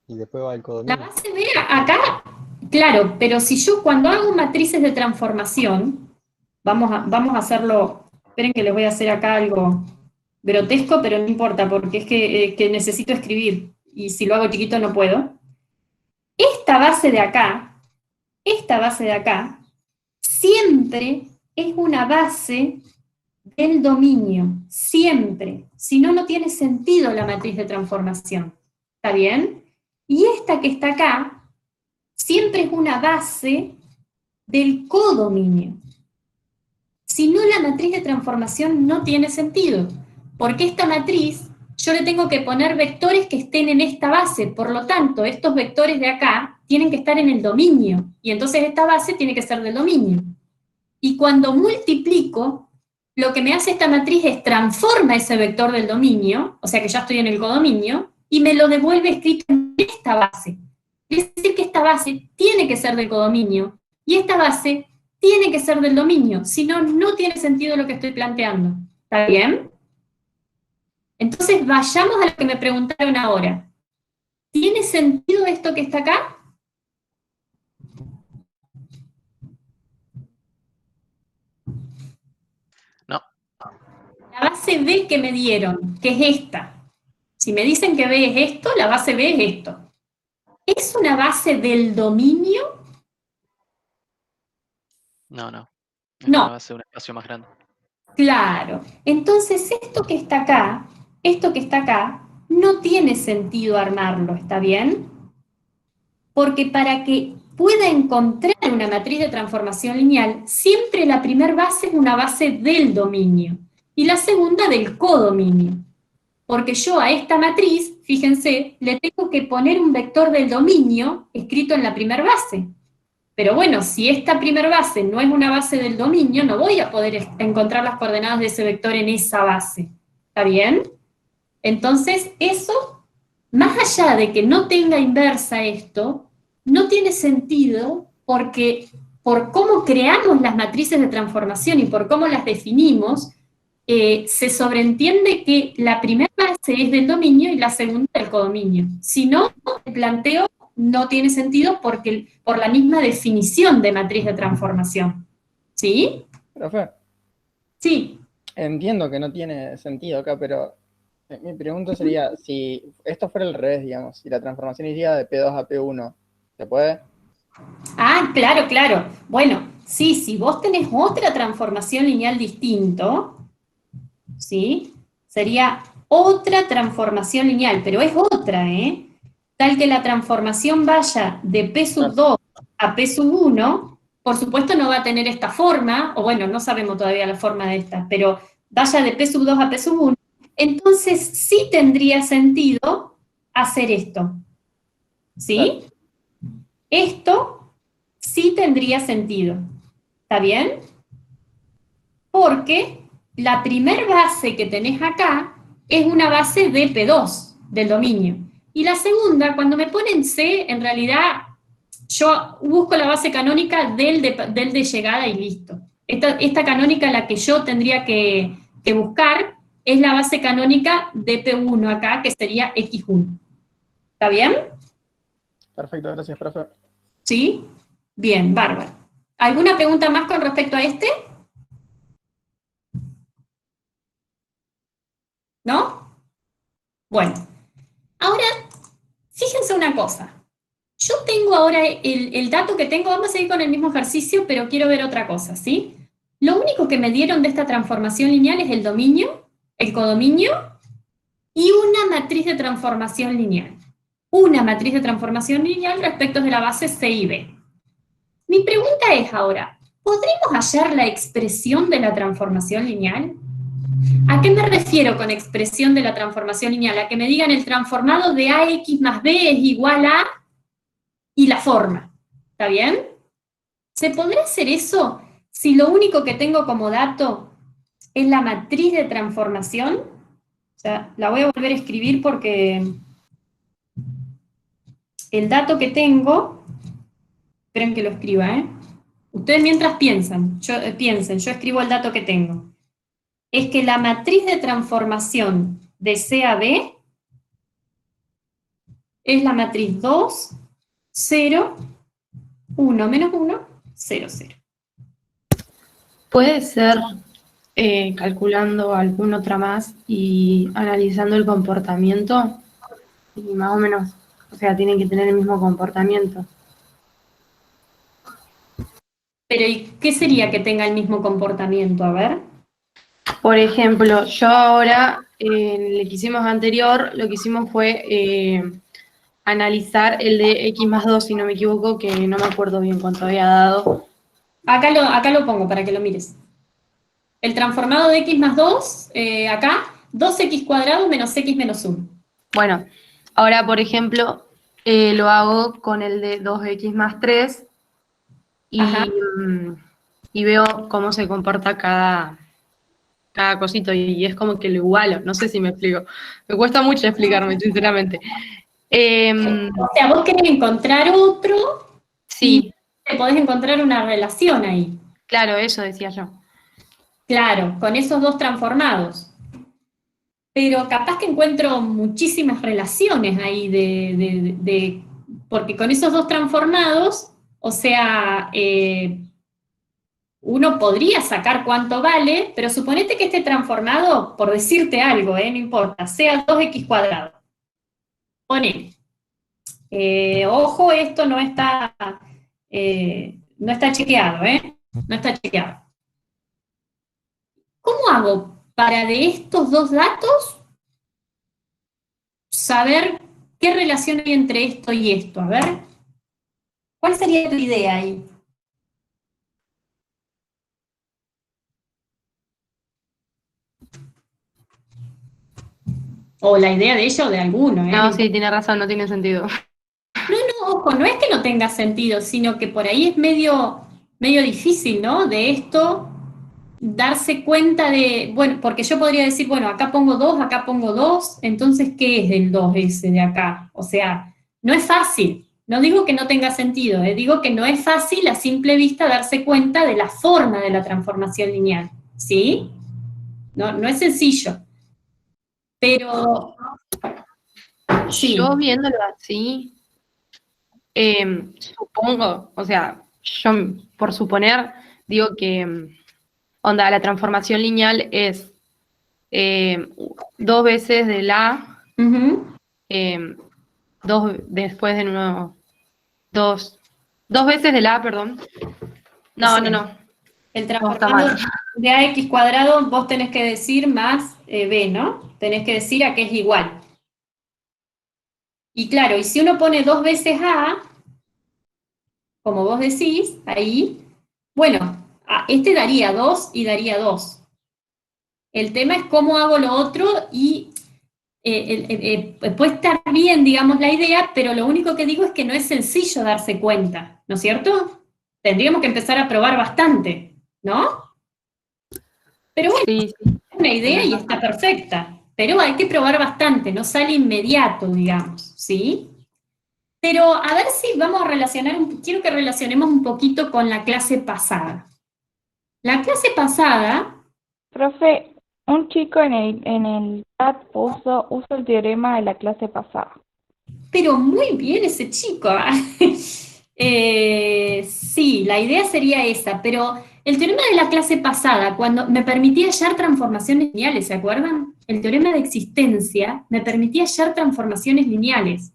y después va el La codominio. base B acá, claro, pero si yo cuando hago matrices de transformación, vamos a hacerlo, esperen que les voy a hacer acá algo grotesco, pero no importa, porque es que necesito escribir, y si lo hago chiquito no puedo. Esta base de acá, siempre es una base del dominio, siempre. Si no, no tiene sentido la matriz de transformación. ¿Está bien? Y esta que está acá, siempre es una base del codominio. Si no, la matriz de transformación no tiene sentido, porque esta matriz yo le tengo que poner vectores que estén en esta base, por lo tanto, estos vectores de acá tienen que estar en el dominio, y entonces esta base tiene que ser del dominio. Y cuando multiplico, lo que me hace esta matriz es transforma ese vector del dominio, o sea que ya estoy en el codominio, y me lo devuelve escrito en esta base. Es decir que esta base tiene que ser del codominio, y esta base tiene que ser del dominio, si no, no tiene sentido lo que estoy planteando. ¿Está bien? Entonces, vayamos a lo que me preguntaron ahora. ¿Tiene sentido esto que está acá? No. La base B que me dieron, que es esta. Si me dicen que B es esto, la base B es esto. ¿Es una base del dominio? No. Es No. una base de un espacio más grande. Claro. Entonces, esto que está acá, no tiene sentido armarlo, ¿está bien? Porque para que pueda encontrar una matriz de transformación lineal, siempre la primera base es una base del dominio y la segunda del codominio. Porque yo a esta matriz, fíjense, le tengo que poner un vector del dominio escrito en la primera base. Pero bueno, si esta primera base no es una base del dominio, no voy a poder encontrar las coordenadas de ese vector en esa base. ¿Está bien? Entonces, eso, más allá de que no tenga inversa esto, no tiene sentido porque por cómo creamos las matrices de transformación y por cómo las definimos, se sobreentiende que la primera base es del dominio y la segunda del codominio. Si no, el planteo no tiene sentido porque, por la misma definición de matriz de transformación. ¿Sí? Profe, Sí. entiendo que no tiene sentido acá, pero mi pregunta sería, si esto fuera al revés, digamos, si la transformación iría de P2 a P1, ¿se puede? Ah, claro, claro. Bueno, sí, si vos tenés otra transformación lineal distinto, ¿sí? Sería otra transformación lineal, pero es otra, ¿eh? Tal que la transformación vaya de P sub 2 a P sub 1, por supuesto no va a tener esta forma, o bueno, no sabemos todavía la forma de esta, pero vaya de P sub 2 a P sub 1, entonces sí tendría sentido hacer esto. ¿Sí? Esto sí tendría sentido. ¿Está bien? Porque la primer base que tenés acá es una base de P2, del dominio. Y la segunda, cuando me ponen C, en realidad yo busco la base canónica del de llegada y listo. Esta canónica, la que yo tendría que buscar, es la base canónica de P1 acá, que sería X1. ¿Está bien? Perfecto, gracias, profe. ¿Sí? Bien, bárbaro. ¿Alguna pregunta más con respecto a este? ¿No? Bueno, ahora, fíjense una cosa. Yo tengo ahora el dato que tengo, vamos a seguir con el mismo ejercicio, pero quiero ver otra cosa, ¿sí? Lo único que me dieron de esta transformación lineal es el dominio, el codominio, y una matriz de transformación lineal. Una matriz de transformación lineal respecto de la base C y B. Mi pregunta es ahora, ¿podremos hallar la expresión de la transformación lineal? ¿A qué me refiero con expresión de la transformación lineal? A que me digan el transformado de AX más B es igual a... y la forma. ¿Está bien? ¿Se podrá hacer eso si lo único que tengo como dato es la matriz de transformación? O sea, la voy a volver a escribir porque el dato que tengo, esperen que lo escriba, ¿eh? Ustedes mientras piensen, yo escribo el dato que tengo. Es que la matriz de transformación de C a B es la matriz 2, 0, 1, menos 1, 0, 0. Puede ser calculando alguna otra más y analizando el comportamiento, y más o menos, o sea, tienen que tener el mismo comportamiento. Pero ¿y qué sería que tenga el mismo comportamiento? A ver. Por ejemplo, yo ahora, en el que hicimos anterior, lo que hicimos fue analizar el de X más 2, si no me equivoco, que no me acuerdo bien cuánto había dado. Acá lo pongo para que lo mires. El transformado de X más 2, acá, 2X cuadrado menos X menos 1. Bueno, ahora, por ejemplo, lo hago con el de 2X más 3 y veo cómo se comporta cada cosito y es como que lo igualo. No sé si me explico. Me cuesta mucho explicarme, sinceramente. O sea, vos querés encontrar otro, sí. Y podés encontrar una relación ahí. Claro, eso decía yo. Claro, con esos dos transformados. Pero capaz que encuentro muchísimas relaciones ahí porque con esos dos transformados, o sea, uno podría sacar cuánto vale, pero suponete que este transformado, por decirte algo, no importa, sea 2x cuadrado. Ponele. Ojo, esto no está chequeado, no está chequeado. ¿Cómo hago para de estos dos datos saber qué relación hay entre esto y esto? A ver, ¿cuál sería tu idea ahí? O la idea de ella o de alguno, No, sí, tiene razón, no tiene sentido. No, ojo, no es que no tenga sentido, sino que por ahí es medio difícil, ¿no? De esto, darse cuenta de, bueno, porque yo podría decir, bueno, acá pongo 2, entonces, ¿qué es el 2 ese de acá? O sea, no es fácil. No digo que no tenga sentido, digo que no es fácil a simple vista darse cuenta de la forma de la transformación lineal, ¿sí? No es sencillo. Pero, sí. Yo viéndolo así, supongo, o sea, yo por suponer, digo que, onda, la transformación lineal es 2 veces de la, después de nuevo, 2 veces de la, perdón. No. El transformado de ax cuadrado vos tenés que decir más b, ¿no? Tenés que decir a qué es igual. Y claro, y si uno pone 2 veces a, como vos decís, ahí, bueno, este daría 2 y daría 2. El tema es cómo hago lo otro y puede estar bien, digamos, la idea, pero lo único que digo es que no es sencillo darse cuenta, ¿no es cierto? Tendríamos que empezar a probar bastante, ¿no? Pero bueno, sí. Es una idea y está perfecta, pero hay que probar bastante, no sale inmediato, digamos, ¿sí? Pero a ver si vamos a relacionar, quiero que relacionemos un poquito con la clase pasada. La clase pasada... Profe, un chico en el chat uso el teorema de la clase pasada. Pero muy bien ese chico. Sí, la idea sería esa, pero el teorema de la clase pasada, cuando me permitía hallar transformaciones lineales, ¿se acuerdan? El teorema de existencia me permitía hallar transformaciones lineales.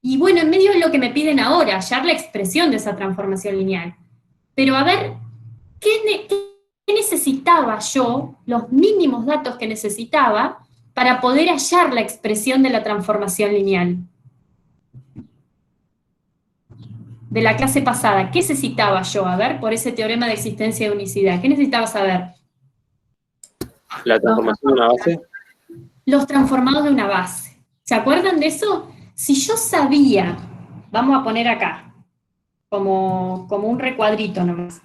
Y bueno, en medio de lo que me piden ahora, hallar la expresión de esa transformación lineal. Pero a ver, ¿qué necesitaba yo, los mínimos datos que necesitaba, para poder hallar la expresión de la transformación lineal? De la clase pasada, ¿qué necesitaba yo? A ver, por ese teorema de existencia de unicidad, ¿qué necesitaba saber? La transformación de una base. Los transformados de una base. ¿Se acuerdan de eso? Si yo sabía, vamos a poner acá, como un recuadrito nomás,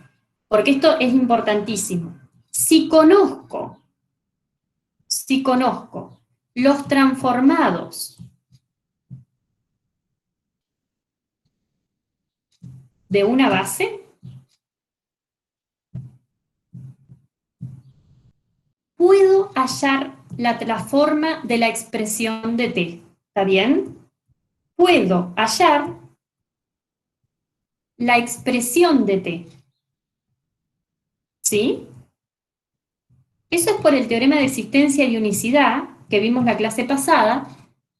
porque esto es importantísimo. Si conozco los transformados de una base, puedo hallar la forma de la expresión de t. ¿Está bien? Puedo hallar la expresión de t. ¿Sí? Eso es por el teorema de existencia y unicidad que vimos la clase pasada,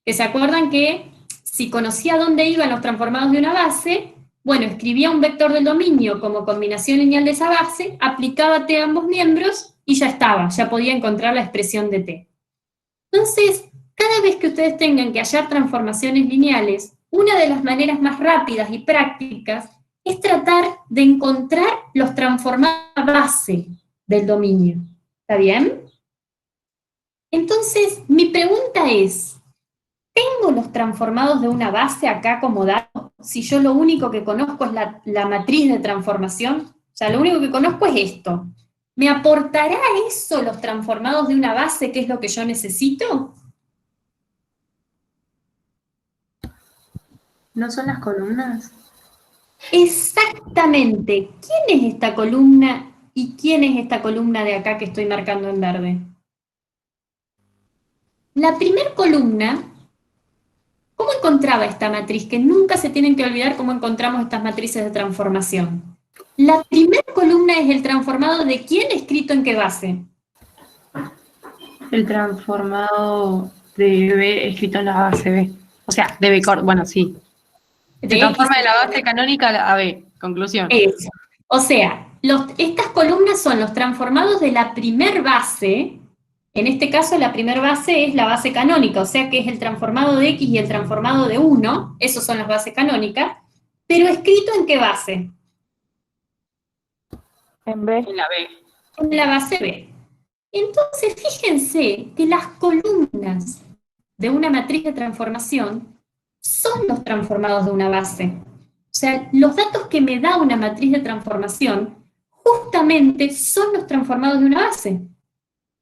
que se acuerdan que si conocía dónde iban los transformados de una base, bueno, escribía un vector del dominio como combinación lineal de esa base, aplicaba t a ambos miembros y ya estaba, ya podía encontrar la expresión de t. Entonces, cada vez que ustedes tengan que hallar transformaciones lineales, una de las maneras más rápidas y prácticas es tratar de encontrar los transformados base del dominio. ¿Está bien? Entonces, mi pregunta es, ¿tengo los transformados de una base acá como dato si yo lo único que conozco es la matriz de transformación? O sea, lo único que conozco es esto. ¿Me aportará eso los transformados de una base, que es lo que yo necesito? ¿No son las columnas? Exactamente. ¿Quién es esta columna y quién es esta columna de acá que estoy marcando en verde? La primer columna, ¿cómo encontraba esta matriz? Que nunca se tienen que olvidar cómo encontramos estas matrices de transformación. La primera columna es el transformado de quién escrito en qué base. El transformado de B escrito en la base B. O sea, de B corto, bueno, sí. Se De transforma X. de la base canónica a B. Conclusión. Eso. O sea, estas columnas son los transformados de la primer base. En este caso, la primer base es la base canónica, o sea que es el transformado de X y el transformado de 1. Esos son las bases canónicas. Pero escrito en qué base? En B. En la B. En la base B. Entonces, fíjense que las columnas de una matriz de transformación son los transformados de una base. O sea, los datos que me da una matriz de transformación justamente son los transformados de una base,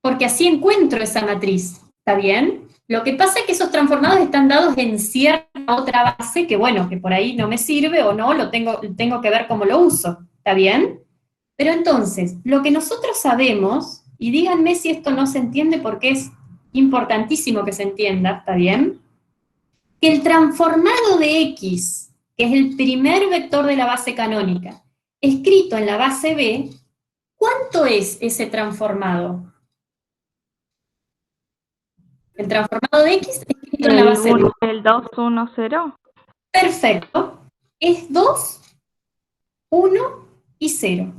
porque así encuentro esa matriz, ¿está bien? Lo que pasa es que esos transformados están dados en cierta otra base que, bueno, que por ahí no me sirve o no, tengo que ver cómo lo uso, ¿está bien? Pero entonces, lo que nosotros sabemos, y díganme si esto no se entiende porque es importantísimo que se entienda, ¿está bien? Que el transformado de X, que es el primer vector de la base canónica, escrito en la base B, ¿cuánto es ese transformado? El transformado de X escrito en la base B. El 2, 1, 0. Perfecto. Es 2, 1 y 0.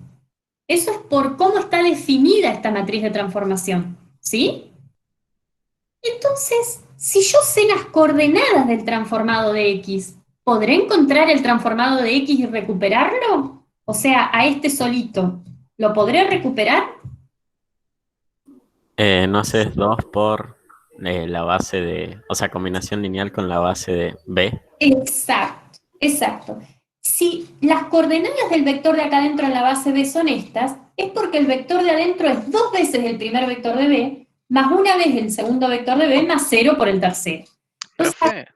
Eso es por cómo está definida esta matriz de transformación, ¿sí? Entonces, si yo sé las coordenadas del transformado de X, ¿podré encontrar el transformado de X y recuperarlo? O sea, a este solito, ¿lo podré recuperar? No haces 2 por la base de, o sea, combinación lineal con la base de B. Exacto, exacto. Si las coordenadas del vector de acá adentro en la base B son estas, es porque el vector de adentro es 2 veces el primer vector de B, más una vez el segundo vector de B, más 0 por el tercero. Profe,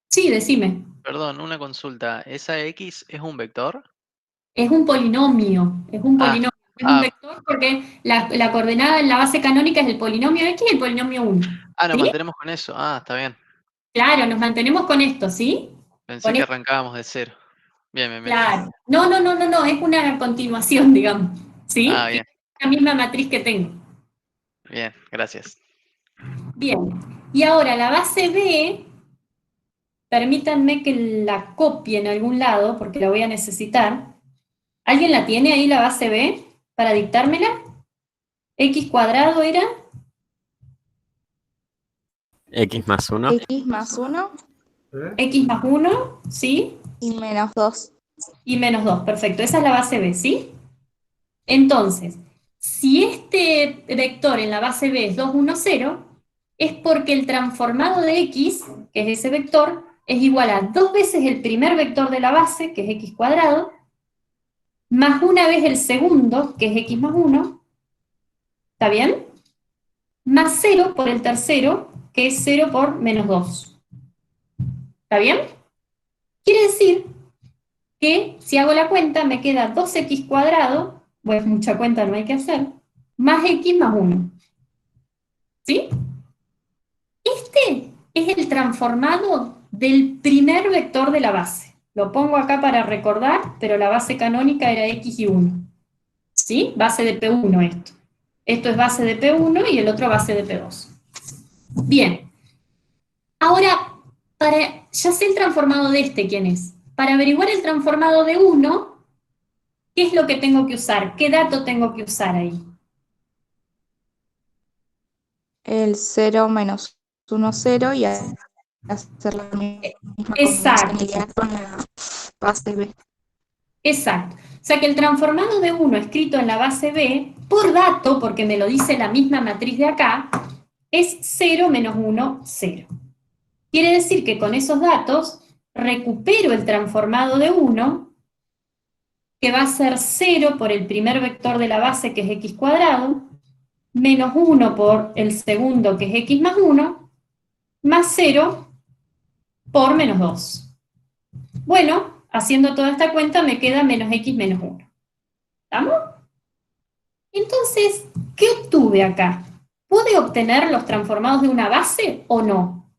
Sí, decime. perdón, una consulta. ¿Esa X es un vector? Es un polinomio, es un polinomio. Es un vector porque la coordenada en la base canónica es el polinomio X y el polinomio 1. Nos ¿Sí? mantenemos con eso. Está bien. Claro, nos mantenemos con esto, ¿sí? Pensé Con que esto. arrancábamos de cero. Bien. Claro. No, es una continuación, digamos. ¿Sí? Bien. Es la misma matriz que tengo. Bien, gracias. Bien. Y ahora la base B, permítanme que la copie en algún lado, porque la voy a necesitar. ¿Alguien la tiene ahí, la base B, para dictármela? ¿X cuadrado era? X más 1. X más 1 X más 1, ¿sí? y menos 2. Y menos 2, perfecto. Esa es la base B, ¿sí? Entonces, si este vector en la base B es 2, 1, 0, es porque el transformado de X, que es ese vector, es igual a 2 veces el primer vector de la base, que es X cuadrado, más una vez el segundo, que es X más 1, ¿está bien? Más 0 por el tercero, que es 0 por menos 2. ¿Está bien? Quiere decir que si hago la cuenta me queda 2x cuadrado, pues mucha cuenta no hay que hacer, más x más 1. ¿Sí? Este es el transformado del primer vector de la base. Lo pongo acá para recordar, pero la base canónica era x y 1. ¿Sí? Base de P1 esto. Esto es base de P1 y el otro base de P2. Bien. Ahora, ya sé el transformado de este, ¿quién es? Para averiguar el transformado de 1, ¿qué es lo que tengo que usar? ¿Qué dato tengo que usar ahí? El 0 menos 1, 0 y hacer la misma Exacto. combinación con la base B. Exacto. O sea que el transformado de 1 escrito en la base B, por dato, porque me lo dice la misma matriz de acá, es 0 menos 1, 0. Quiere decir que con esos datos recupero el transformado de 1, que va a ser 0 por el primer vector de la base, que es x cuadrado, menos 1 por el segundo, que es x más 1, más 0 por menos 2. Bueno, haciendo toda esta cuenta me queda menos x menos 1. ¿Estamos? Entonces, ¿qué obtuve acá? ¿Pude obtener los transformados de una base o no?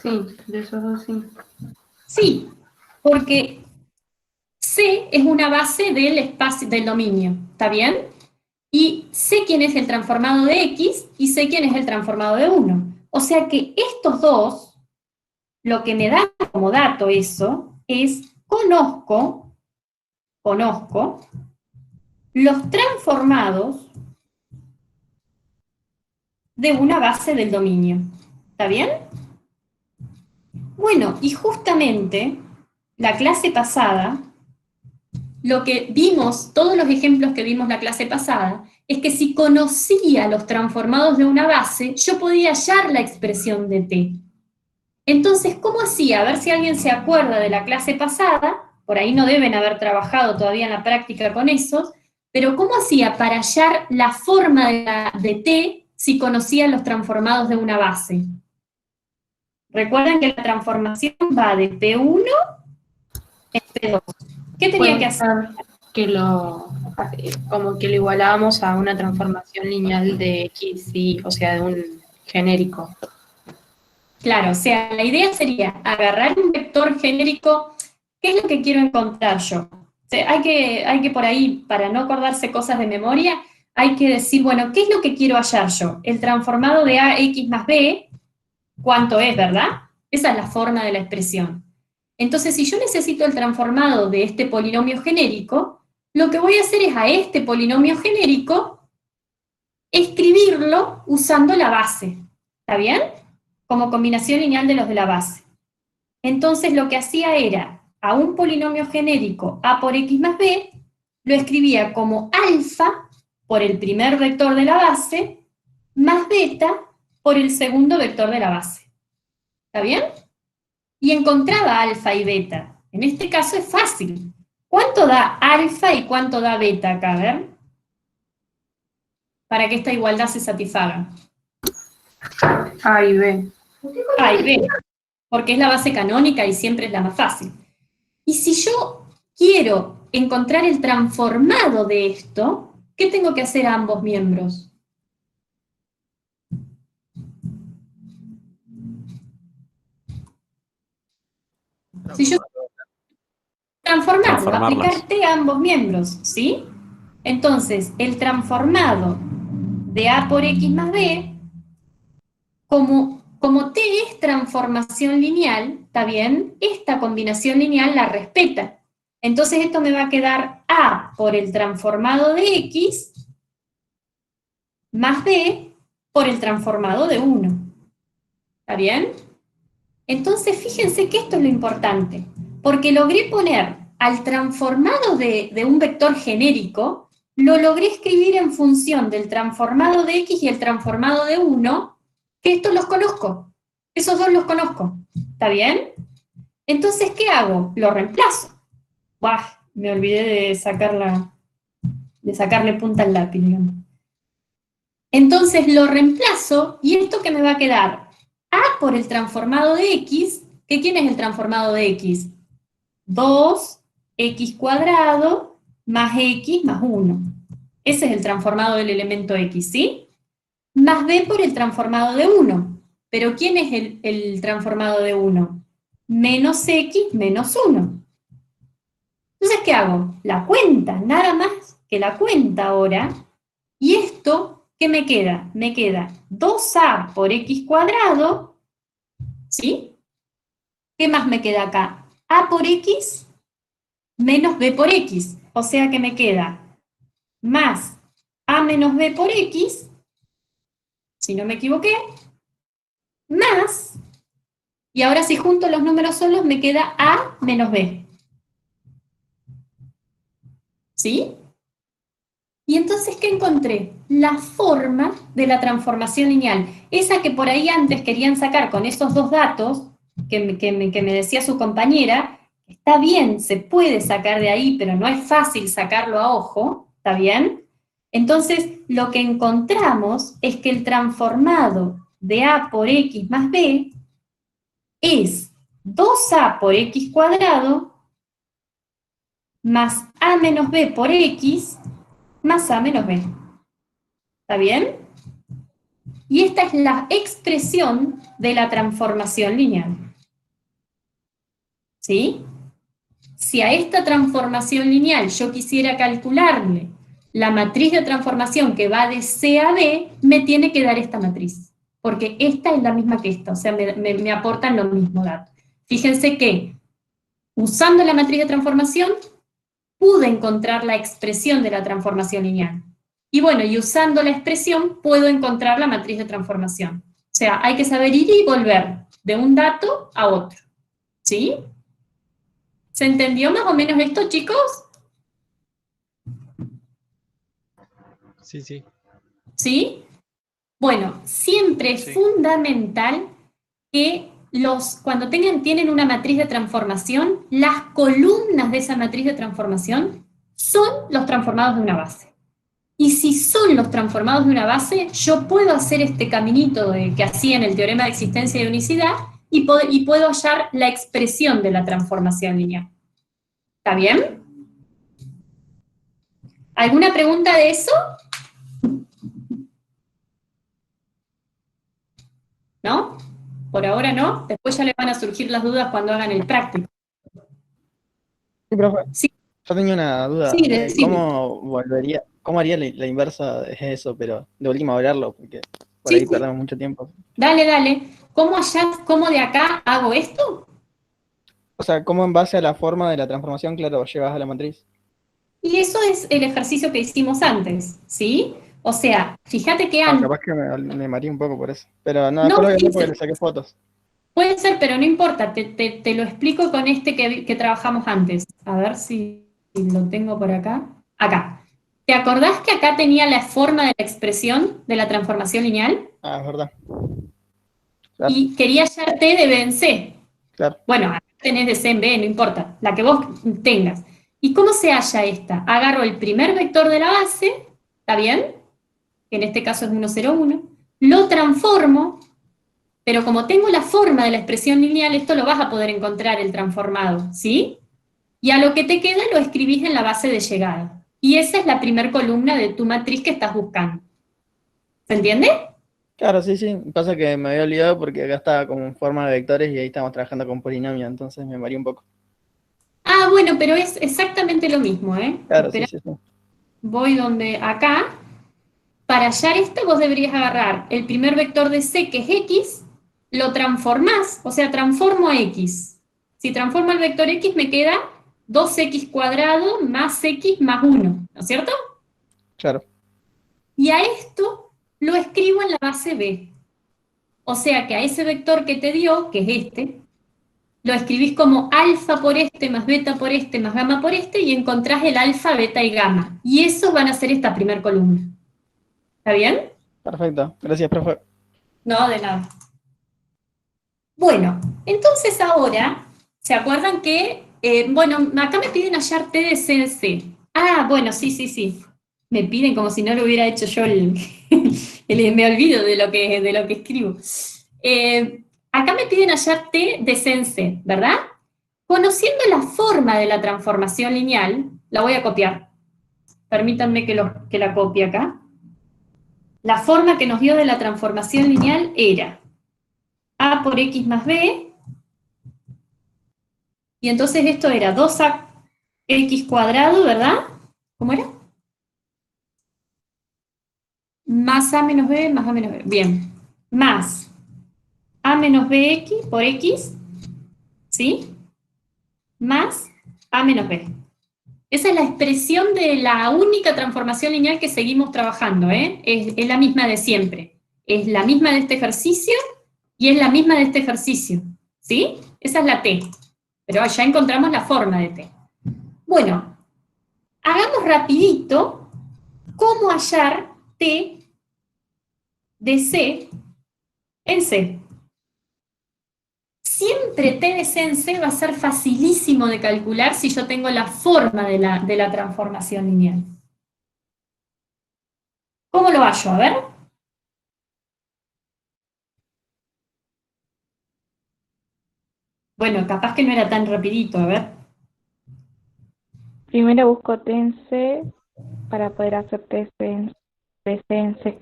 Sí, de esos dos sí. Sí, porque C es una base del espacio, del dominio, ¿está bien? Y sé quién es el transformado de X y sé quién es el transformado de 1. O sea que estos dos, lo que me da como dato eso, es conozco los transformados de una base del dominio. ¿Está bien? Bueno, y justamente la clase pasada, lo que vimos, todos los ejemplos que vimos la clase pasada, es que si conocía los transformados de una base, yo podía hallar la expresión de T. Entonces, ¿cómo hacía? A ver si alguien se acuerda de la clase pasada, por ahí no deben haber trabajado todavía en la práctica con esos, pero ¿cómo hacía para hallar la forma de T si conocía los transformados de una base? Recuerden que la transformación va de P1 en P2. ¿Qué tenía que hacer? Que como que lo igualábamos a una transformación lineal de X, y, o sea, de un genérico. Claro, o sea, la idea sería agarrar un vector genérico. ¿Qué es lo que quiero encontrar yo? O sea, hay que por ahí, para no acordarse cosas de memoria, hay que decir, bueno, ¿qué es lo que quiero hallar yo? El transformado de AX más B, ¿cuánto es, verdad? Esa es la forma de la expresión. Entonces, si yo necesito el transformado de este polinomio genérico, lo que voy a hacer es a este polinomio genérico escribirlo usando la base. ¿Está bien? Como combinación lineal de los de la base. Entonces lo que hacía era, a un polinomio genérico a por x más b, lo escribía como alfa por el primer vector de la base, más beta por el segundo vector de la base. ¿Está bien? Y encontraba alfa y beta. En este caso es fácil. ¿Cuánto da alfa y cuánto da beta acá? A ver. Para que esta igualdad se satisfaga. A y B. A y B, porque es la base canónica y siempre es la más fácil. Y si yo quiero encontrar el transformado de esto, ¿qué tengo que hacer a ambos miembros? Si yo transformarlo, aplicar T a ambos miembros, ¿sí? Entonces, el transformado de A por X más B, como T es transformación lineal, ¿está bien? Esta combinación lineal la respeta. Entonces esto me va a quedar A por el transformado de X más B por el transformado de 1. ¿Está bien? Entonces fíjense que esto es lo importante, porque logré poner al transformado de un vector genérico, lo logré escribir en función del transformado de X y el transformado de 1, que estos los conozco, esos dos los conozco, ¿está bien? Entonces, ¿qué hago? Lo reemplazo. ¡Buah! Me olvidé de sacarle punta al lápiz, digamos. Entonces lo reemplazo, y esto que me va a quedar, A por el transformado de X, ¿que quién es el transformado de X? 2x cuadrado más X más 1. Ese es el transformado del elemento X, ¿sí? Más B por el transformado de 1. ¿Pero quién es el transformado de 1? Menos X menos 1. Entonces, ¿qué hago? La cuenta, nada más que la cuenta ahora. Y esto, ¿qué me queda? Me queda 2A por X cuadrado, ¿sí? ¿Qué más me queda acá? A por X menos B por X. O sea que me queda más A menos B por X, si no me equivoqué, más, y ahora si junto los números solos me queda A menos B. ¿Sí? Y entonces, ¿qué encontré? La forma de la transformación lineal. Esa que por ahí antes querían sacar con esos dos datos, que me decía su compañera, está bien, se puede sacar de ahí, pero no es fácil sacarlo a ojo, ¿está bien? Entonces, lo que encontramos es que el transformado de A por X más B es 2A por X cuadrado más A menos B por X más A menos B. ¿Está bien? Y esta es la expresión de la transformación lineal. ¿Sí? Si a esta transformación lineal yo quisiera calcularle la matriz de transformación que va de C a B, me tiene que dar esta matriz. Porque esta es la misma que esta, o sea, me aportan los mismos datos. Fíjense que, usando la matriz de transformación, pude encontrar la expresión de la transformación lineal. Y bueno, y usando la expresión, puedo encontrar la matriz de transformación. O sea, hay que saber ir y volver de un dato a otro. ¿Sí? ¿Se entendió más o menos esto, chicos? Sí, sí. ¿Sí? Bueno, siempre es fundamental que cuando tienen una matriz de transformación, las columnas de esa matriz de transformación son los transformados de una base. Y si son los transformados de una base, yo puedo hacer este caminito que hacía en el teorema de existencia de unicidad y puedo hallar la expresión de la transformación lineal. ¿Está bien? ¿Alguna pregunta de eso? ¿No? Por ahora no. Después ya les van a surgir las dudas cuando hagan el práctico. Sí, profe. Sí. Yo tenía una duda. Sí, decime. ¿Cómo haría la inversa de eso? Pero de última hablarlo, porque por Sí, ahí sí. perdemos mucho tiempo. Dale, dale. ¿Cómo de acá hago esto? O sea, ¿cómo en base a la forma de la transformación, claro, llegas a la matriz? Y eso es el ejercicio que hicimos antes, ¿sí? O sea, fíjate que antes... Capaz que me mareé un poco por eso. Pero no, No, después lo voy a hacer sí, porque sí. le saqué fotos. Puede ser, pero no importa, te lo explico con este que trabajamos antes. A ver si lo tengo por acá. Acá. ¿Te acordás que acá tenía la forma de la expresión de la transformación lineal? Ah, es verdad. Claro, Y quería hallar T de B en C. claro. Bueno, acá tenés de C en B, no importa, la que vos tengas. ¿Y cómo se halla esta? Agarro el primer vector de la base, ¿está bien? Que en este caso es 1, 0, 1. Lo transformo, pero como tengo la forma de la expresión lineal, esto lo vas a poder encontrar el transformado, ¿sí? Y a lo que te queda lo escribís en la base de llegada. Y esa es la primer columna de tu matriz que estás buscando. ¿Se entiende? Claro, sí, sí. Pasa que me había olvidado porque acá estaba como en forma de vectores y ahí estamos trabajando con polinomio, entonces me mareé un poco. Ah, bueno, pero es exactamente lo mismo, ¿eh? Claro, Esperá, sí, sí, sí. voy donde acá. Para hallar esto vos deberías agarrar el primer vector de C, que es X, lo transformás, o sea, transformo a X. Si transformo el vector X me queda 2X cuadrado más X más 1, ¿no es cierto? Claro. Y a esto lo escribo en la base B. O sea que a ese vector que te dio, que es este, lo escribís como alfa por este, más beta por este, más gamma por este, y encontrás el alfa, beta y gamma. Y esos van a ser esta primer columna. ¿Está bien? Perfecto. Gracias, profe. No, de nada. Bueno, entonces ahora, ¿se acuerdan que, bueno, acá me piden hallar T de C en C? Ah, bueno, sí, sí, sí. Me piden como si no lo hubiera hecho yo me olvido de lo que escribo. Acá me piden hallar T de C en C, ¿verdad? Conociendo la forma de la transformación lineal, la voy a copiar. Permítanme que la copie acá. La forma que nos dio de la transformación lineal era A por X más B, y entonces esto era 2AX cuadrado, ¿verdad? ¿Cómo era? Más A menos B, más A menos B. Bien. Más A menos BX por X, ¿sí? Más A menos B. Esa es la expresión de la única transformación lineal que seguimos trabajando, ¿eh? Es la misma de siempre. Es la misma de este ejercicio y es la misma de este ejercicio, ¿sí? Esa es la T. Pero ya encontramos la forma de T. Bueno, hagamos rapidito cómo hallar T de C en C. Siempre T de C en C va a ser facilísimo de calcular si yo tengo la forma de la transformación lineal. ¿Cómo lo hallo? A ver. Bueno, capaz que no era tan rapidito, a ver. Primero busco T en C para poder hacer T en C en C.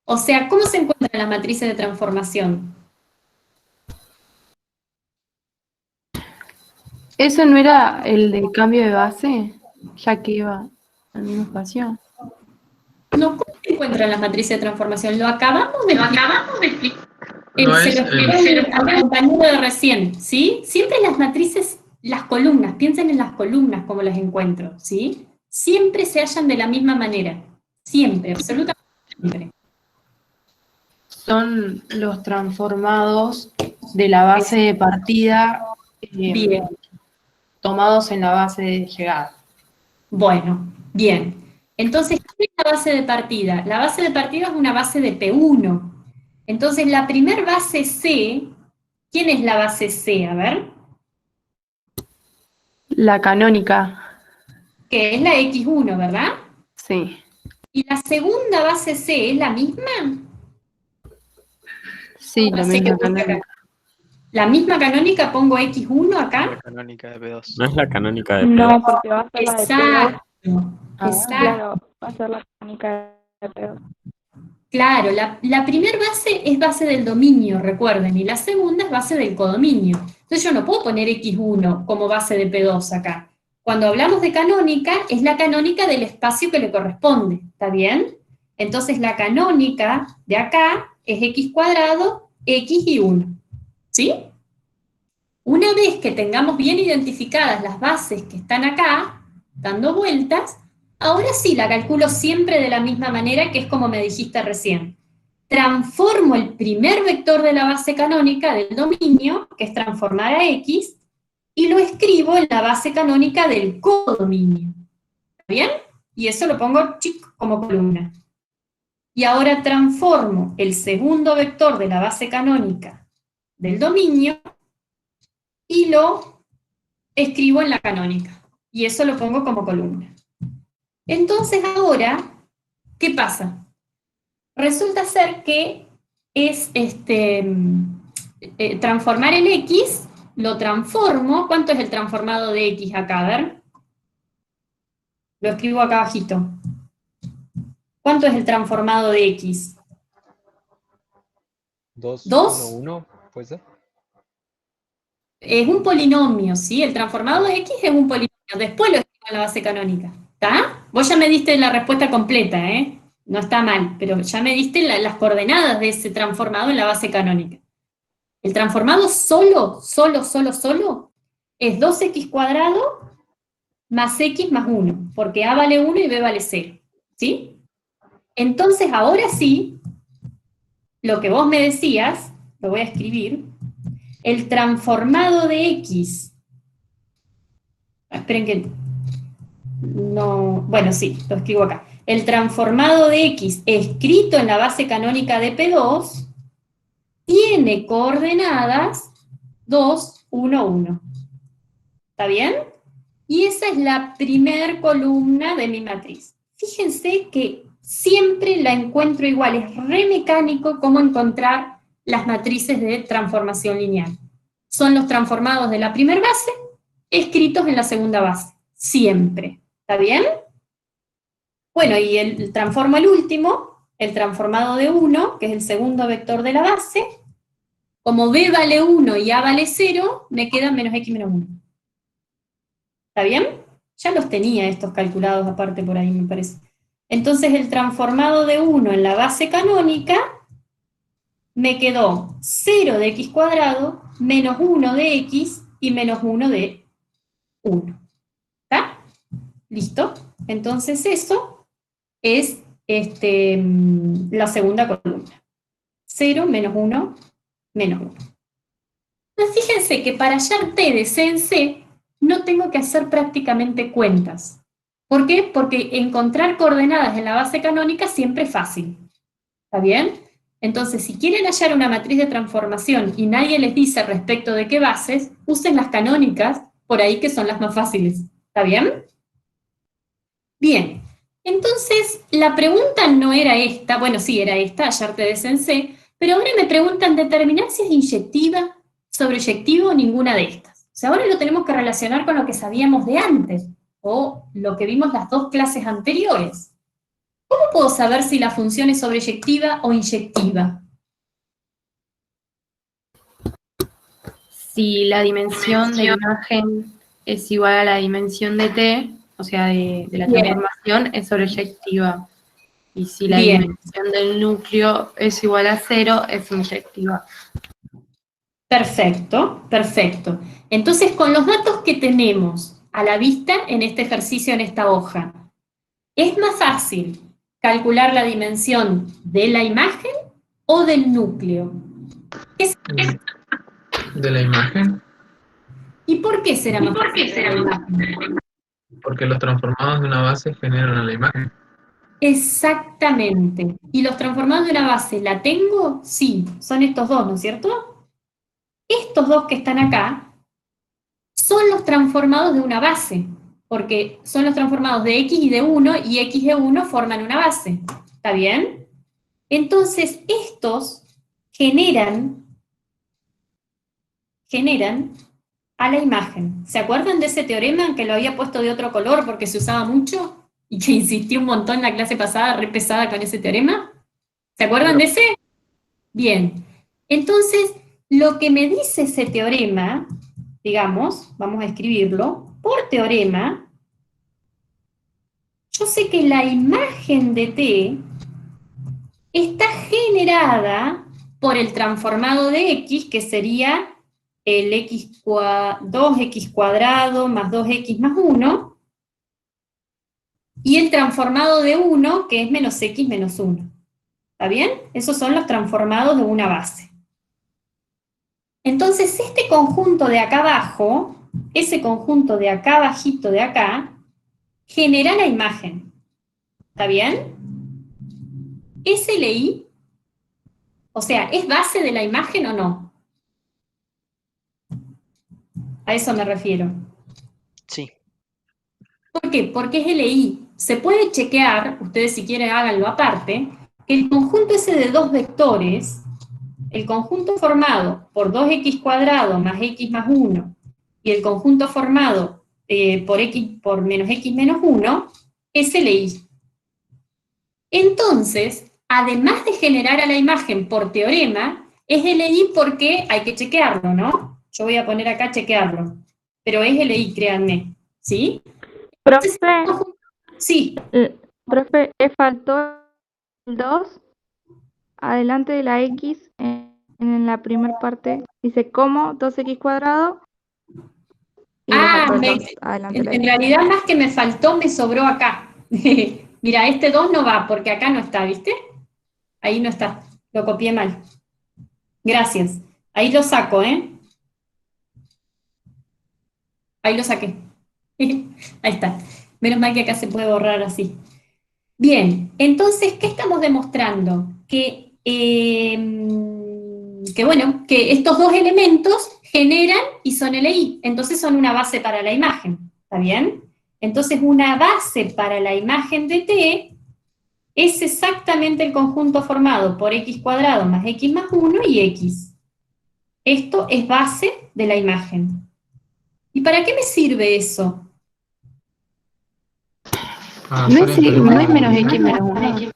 O sea, ¿cómo se encuentran las matrices de transformación? ¿Eso no era el de cambio de base? Ya que iba al mismo espacio. No, ¿cómo se encuentran las matrices de transformación? Lo acabamos de explicar. No Se es lo expliqué al compañero de recién, ¿sí? Siempre las matrices, las columnas, piensen en las columnas como las encuentro, ¿sí? Siempre se hallan de la misma manera. Siempre, absolutamente siempre. Son los transformados de la base de partida Bien. tomados en la base de llegada. Bueno, bien. Entonces, ¿qué es la base de partida? La base de partida es una base de P1. Entonces, la primer base C, ¿quién es la base C? A ver. La canónica. Que es la X1, ¿verdad? Sí. ¿Y la segunda base C es la misma? Sí, la misma canónica. La misma canónica, pongo X1 acá. La canónica de P2. ¿No es la canónica de P2? No, porque va a ser la de P2. Exacto. Claro, va a ser la canónica de P2. Claro, la primera base es base del dominio, recuerden, y la segunda es base del codominio. Entonces yo no puedo poner X1 como base de P2 acá. Cuando hablamos de canónica, es la canónica del espacio que le corresponde, ¿está bien? Entonces la canónica de acá es X cuadrado, X y 1, ¿sí? Una vez que tengamos bien identificadas las bases que están acá, dando vueltas, ahora sí la calculo siempre de la misma manera, que es como me dijiste recién. Transformo el primer vector de la base canónica del dominio, que es transformar a X, y lo escribo en la base canónica del codominio. ¿Está bien? Y eso lo pongo como columna. Y ahora transformo el segundo vector de la base canónica del dominio y lo escribo en la canónica. Y eso lo pongo como columna. Entonces ahora, ¿qué pasa? Resulta ser que es transformar el X, lo transformo. ¿Cuánto es el transformado de X acá? A ver. Lo escribo acá abajito. ¿Cuánto es el transformado de X? 2, 2. 1, 1, ¿puede ser? Es un polinomio, ¿sí? El transformado de X es un polinomio. Después lo escribo en la base canónica. ¿Está? Vos ya me diste la respuesta completa, ¿eh? No está mal, pero ya me diste las coordenadas de ese transformado en la base canónica. El transformado solo es 2x cuadrado más x más 1, porque a vale 1 y b vale 0, ¿sí? Entonces, ahora sí, lo que vos me decías, lo voy a escribir, el transformado de x, esperen que, no, bueno, sí, lo escribo acá. El transformado de x escrito en la base canónica de P2 tiene coordenadas 2, 1, 1. ¿Está bien? Y esa es la primer columna de mi matriz. Fíjense que siempre la encuentro igual, es re mecánico cómo encontrar las matrices de transformación lineal. Son los transformados de la primera base escritos en la segunda base, siempre. ¿Está bien? Bueno, y transformo el último, el transformado de 1, que es el segundo vector de la base. Como b vale 1 y a vale 0, me queda menos x menos 1. ¿Está bien? Ya los tenía estos calculados aparte por ahí, me parece. Entonces el transformado de 1 en la base canónica me quedó 0 de x cuadrado, menos 1 de x y menos 1 de 1. ¿Está? ¿Listo? Entonces eso es la segunda columna. 0, menos 1, menos 1. Entonces fíjense que para hallar t de c en c, no tengo que hacer prácticamente cuentas. ¿Por qué? Porque encontrar coordenadas en la base canónica siempre es fácil. ¿Está bien? Entonces, si quieren hallar una matriz de transformación y nadie les dice respecto de qué bases, usen las canónicas, por ahí que son las más fáciles. ¿Está bien? Bien. Entonces, la pregunta no era esta, bueno, sí, era esta, ayer te descensé, pero ahora me preguntan determinar si es inyectiva, sobreyectiva o ninguna de estas. O sea, ahora lo tenemos que relacionar con lo que sabíamos de antes, o lo que vimos las dos clases anteriores. ¿Cómo puedo saber si la función es sobreyectiva o inyectiva? Si la dimensión de la imagen es igual a la dimensión de t, o sea, de la Bien. transformación, es sobreyectiva. Y si la Bien. dimensión del núcleo es igual a 0, es inyectiva. Perfecto, perfecto. Entonces, con los datos que tenemos a la vista en este ejercicio, en esta hoja, ¿es más fácil calcular la dimensión de la imagen o del núcleo? De la imagen, ¿Y por qué será más fácil de la imagen? porque los transformados de una base generan a la imagen. Exactamente. ¿Y los transformados de una base la tengo? Sí, son estos dos, ¿no es cierto? Estos dos que están acá son los transformados de una base, porque son los transformados de X y de 1, y X de 1 forman una base. ¿Está bien? Entonces, estos generan a la imagen. ¿Se acuerdan de ese teorema que lo había puesto de otro color porque se usaba mucho? Y que insistí un montón en la clase pasada, re pesada con ese teorema. ¿Se acuerdan de ese? Bien. Entonces, lo que me dice ese teorema, digamos, vamos a escribirlo, por teorema, yo sé que la imagen de T está generada por el transformado de X, que sería el 2x cuadrado más 2x más 1, y el transformado de 1, que es menos x menos 1. ¿Está bien? Esos son los transformados de una base. Entonces, este conjunto de acá abajo, ese conjunto de acá abajito de acá, genera la imagen. ¿Está bien? ¿Es LI? O sea, ¿es base de la imagen o no? A eso me refiero. Sí. ¿Por qué? Porque es LI. Se puede chequear, ustedes si quieren háganlo aparte, que el conjunto ese de dos vectores, el conjunto formado por 2x cuadrado más x más 1, y el conjunto formado por menos x menos 1, es LI. Entonces, además de generar a la imagen por teorema, es LI porque hay que chequearlo, ¿no? Yo voy a poner acá chequearlo. Pero es LI, créanme. ¿Sí? Profe, Sí. profe, le faltó el 2 adelante de la X en la primera parte. Dice como 2x cuadrado. Y le faltó el 2 adelante de la En X. realidad más que me faltó, me sobró acá. Mira, este 2 no va, porque acá no está, ¿viste? Ahí no está, lo copié mal. Gracias. Ahí lo saco, ¿eh? Ahí lo saqué. Ahí está. Menos mal que acá se puede borrar así. Bien, entonces, ¿qué estamos demostrando? Que bueno, que estos dos elementos generan y son LI, entonces son una base para la imagen, ¿está bien? Entonces, una base para la imagen de T es exactamente el conjunto formado por x cuadrado más x más 1 y x. Esto es base de la imagen. ¿Y para qué me sirve eso? No es menos x menos 1.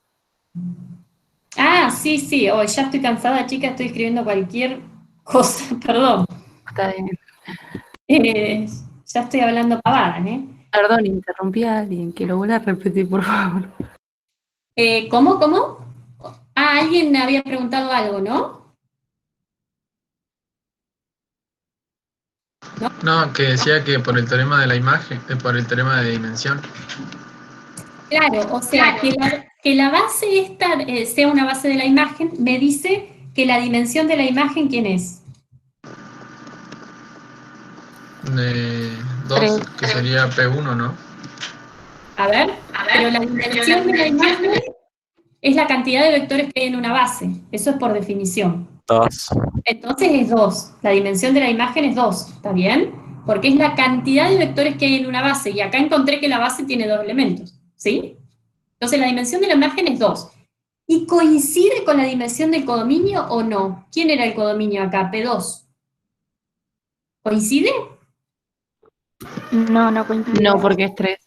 Ah, sí, sí. Oh, ya estoy cansada, chica, estoy escribiendo cualquier cosa, perdón. Está bien. Ya estoy hablando pavadas, ¿eh? Perdón, interrumpí a alguien, que lo vuelva a repetir, por favor. ¿Cómo? Ah, alguien había preguntado algo, ¿no? No, que decía que por el teorema de la imagen, por el teorema de dimensión. Claro, o sea, que la base esta sea una base de la imagen, me dice que la dimensión de la imagen, ¿quién es? 2, que sería P1, ¿no? A ver, pero la dimensión de la imagen es la cantidad de vectores que hay en una base. Eso es por definición. 2. Entonces es 2. La dimensión de la imagen es 2, ¿está bien? Porque es la cantidad de vectores que hay en una base. Y acá encontré que la base tiene dos elementos, ¿sí? Entonces la dimensión de la imagen es 2. ¿Y coincide con la dimensión del codominio o no? ¿Quién era el codominio acá? P2. ¿Coincide? No, no coincide. No, porque es 3.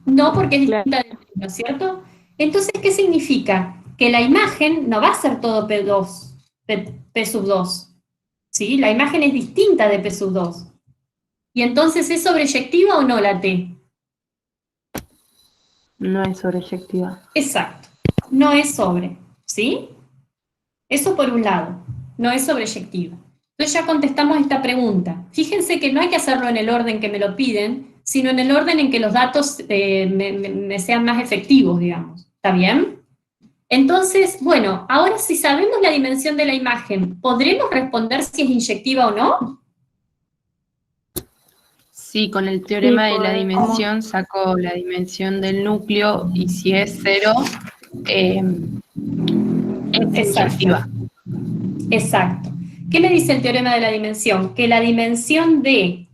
No, porque es Claro. distinta del ¿no es cierto? Entonces, ¿qué significa? Que la imagen no va a ser todo P2, P sub 2. ¿Sí? La imagen es distinta de P sub 2. ¿Y entonces es sobreyectiva o no la T? No es sobreyectiva. Exacto. No es sobre. ¿Sí? Eso por un lado. No es sobreyectiva. Entonces ya contestamos esta pregunta. Fíjense que no hay que hacerlo en el orden que me lo piden, sino en el orden en que los datos me sean más efectivos, digamos. ¿Está bien? Entonces, bueno, ahora si sabemos la dimensión de la imagen, ¿podremos responder si es inyectiva o no? Sí, con el teorema de la podemos. dimensión saco la dimensión del núcleo y si es 0, es inyectiva. Exacto. ¿Qué me dice el teorema de la dimensión? Que la dimensión de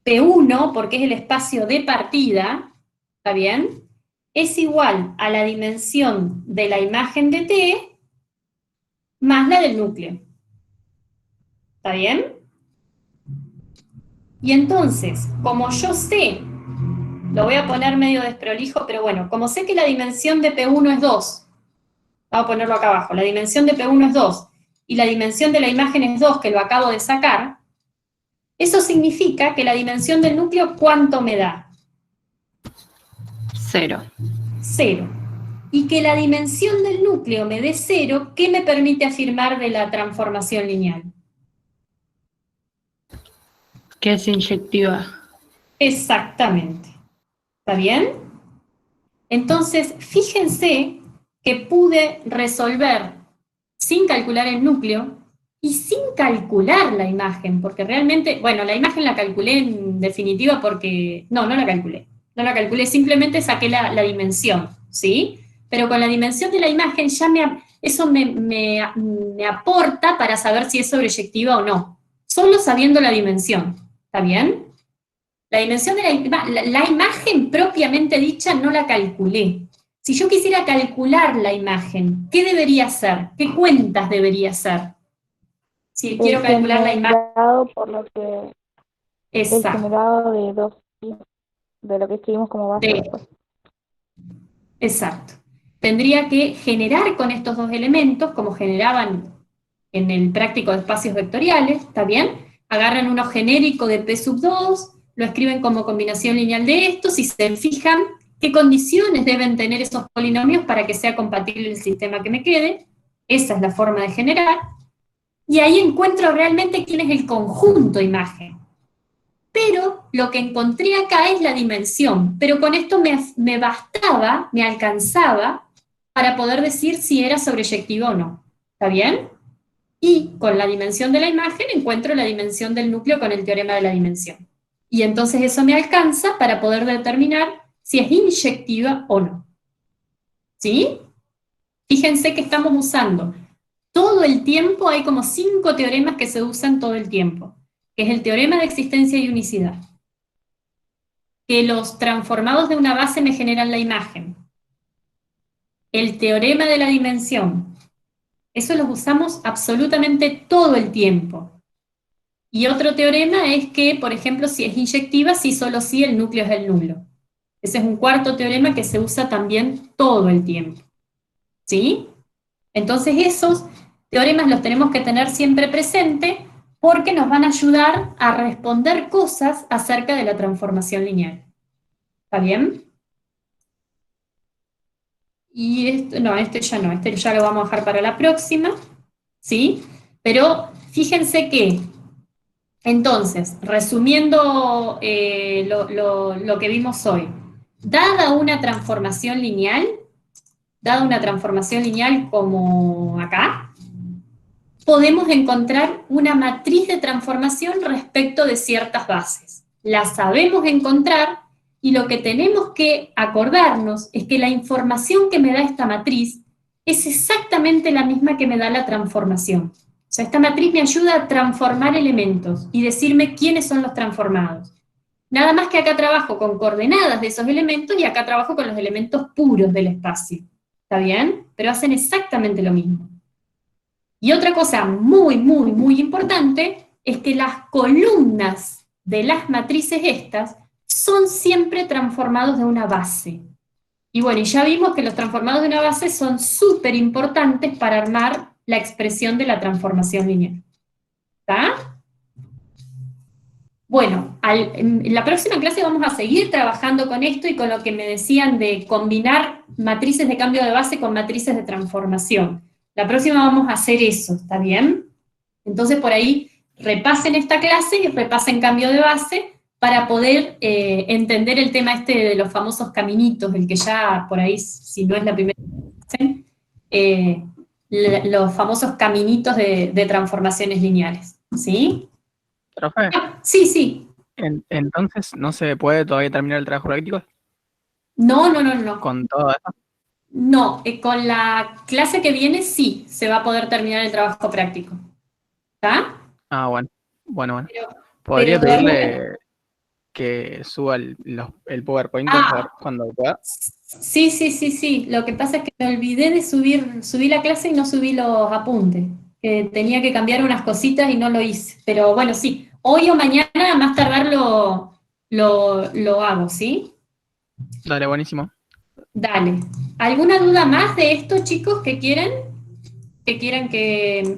P1, porque es el espacio de partida, ¿está bien?, es igual a la dimensión de la imagen de T más la del núcleo. ¿Está bien? Y entonces, como yo sé, lo voy a poner medio desprolijo, pero bueno, como sé que la dimensión de P1 es 2, vamos a ponerlo acá abajo, la dimensión de P1 es 2, y la dimensión de la imagen es 2, que lo acabo de sacar, eso significa que la dimensión del núcleo, ¿cuánto me da? 0. 0. Y que la dimensión del núcleo me dé 0, ¿qué me permite afirmar de la transformación lineal? Que es inyectiva. Exactamente. ¿Está bien? Entonces, fíjense que pude resolver sin calcular el núcleo y sin calcular la imagen, porque realmente, bueno, la imagen la calculé en definitiva porque, no la calculé. No la calculé, simplemente saqué la dimensión, ¿sí? Pero con la dimensión de la imagen ya eso me aporta para saber si es sobreyectiva o no. Solo sabiendo la dimensión, ¿está bien? La dimensión de la imagen propiamente dicha no la calculé. Si yo quisiera calcular la imagen, ¿qué debería hacer? ¿Qué cuentas debería hacer? Si quiero calcular la imagen. Por lo que Exacto. el generado de 2 de lo que escribimos como base después. Exacto. Tendría que generar con estos dos elementos, como generaban en el práctico de espacios vectoriales, ¿está bien? Agarran uno genérico de P sub 2, lo escriben como combinación lineal de estos y se fijan qué condiciones deben tener esos polinomios para que sea compatible el sistema que me quede. Esa es la forma de generar. Y ahí encuentro realmente quién es el conjunto imagen. Pero lo que encontré acá es la dimensión, pero con esto me bastaba, me alcanzaba, para poder decir si era sobreyectiva o no. ¿Está bien? Y con la dimensión de la imagen encuentro la dimensión del núcleo con el teorema de la dimensión. Y entonces eso me alcanza para poder determinar si es inyectiva o no. ¿Sí? Fíjense que estamos usando todo el tiempo, hay como 5 teoremas que se usan todo el tiempo, que es el teorema de existencia y unicidad, que los transformados de una base me generan la imagen, el teorema de la dimensión, eso los usamos absolutamente todo el tiempo. Y otro teorema es que, por ejemplo, si es inyectiva, sí, solo sí, el núcleo es el nulo. Ese es un cuarto teorema que se usa también todo el tiempo. ¿Sí? Entonces esos teoremas los tenemos que tener siempre presente porque nos van a ayudar a responder cosas acerca de la transformación lineal. ¿Está bien? Y este ya lo vamos a dejar para la próxima, ¿sí? Pero fíjense que, entonces, resumiendo lo que vimos hoy, dada una transformación lineal como acá, podemos encontrar una matriz de transformación respecto de ciertas bases. La sabemos encontrar y lo que tenemos que acordarnos es que la información que me da esta matriz es exactamente la misma que me da la transformación. O sea, esta matriz me ayuda a transformar elementos y decirme quiénes son los transformados. Nada más que acá trabajo con coordenadas de esos elementos y acá trabajo con los elementos puros del espacio. ¿Está bien? Pero hacen exactamente lo mismo. Y otra cosa muy, muy, muy importante es que las columnas de las matrices estas son siempre transformados de una base. Y bueno, y ya vimos que los transformados de una base son súper importantes para armar la expresión de la transformación lineal. ¿Está? Bueno, en la próxima clase vamos a seguir trabajando con esto y con lo que me decían de combinar matrices de cambio de base con matrices de transformación. La próxima vamos a hacer eso, ¿está bien? Entonces por ahí repasen esta clase y repasen cambio de base para poder entender el tema este de los famosos caminitos, el que ya por ahí, si no es la primera vez, los famosos caminitos de transformaciones lineales, ¿sí? Profe, Sí, sí. entonces no se puede todavía terminar el trabajo práctico No. con todo eso. No, con la clase que viene sí se va a poder terminar el trabajo práctico. ¿Está? Ah, bueno. Pero Podría todavía- pedirle que suba el PowerPoint por favor, cuando pueda. Sí. Lo que pasa es que me olvidé de subí la clase y no subí los apuntes. Tenía que cambiar unas cositas y no lo hice. Pero bueno, sí. Hoy o mañana, a más tardar, lo hago, ¿sí? Dale, buenísimo. Dale. ¿Alguna duda más de esto, chicos, que quieran? Que quieran que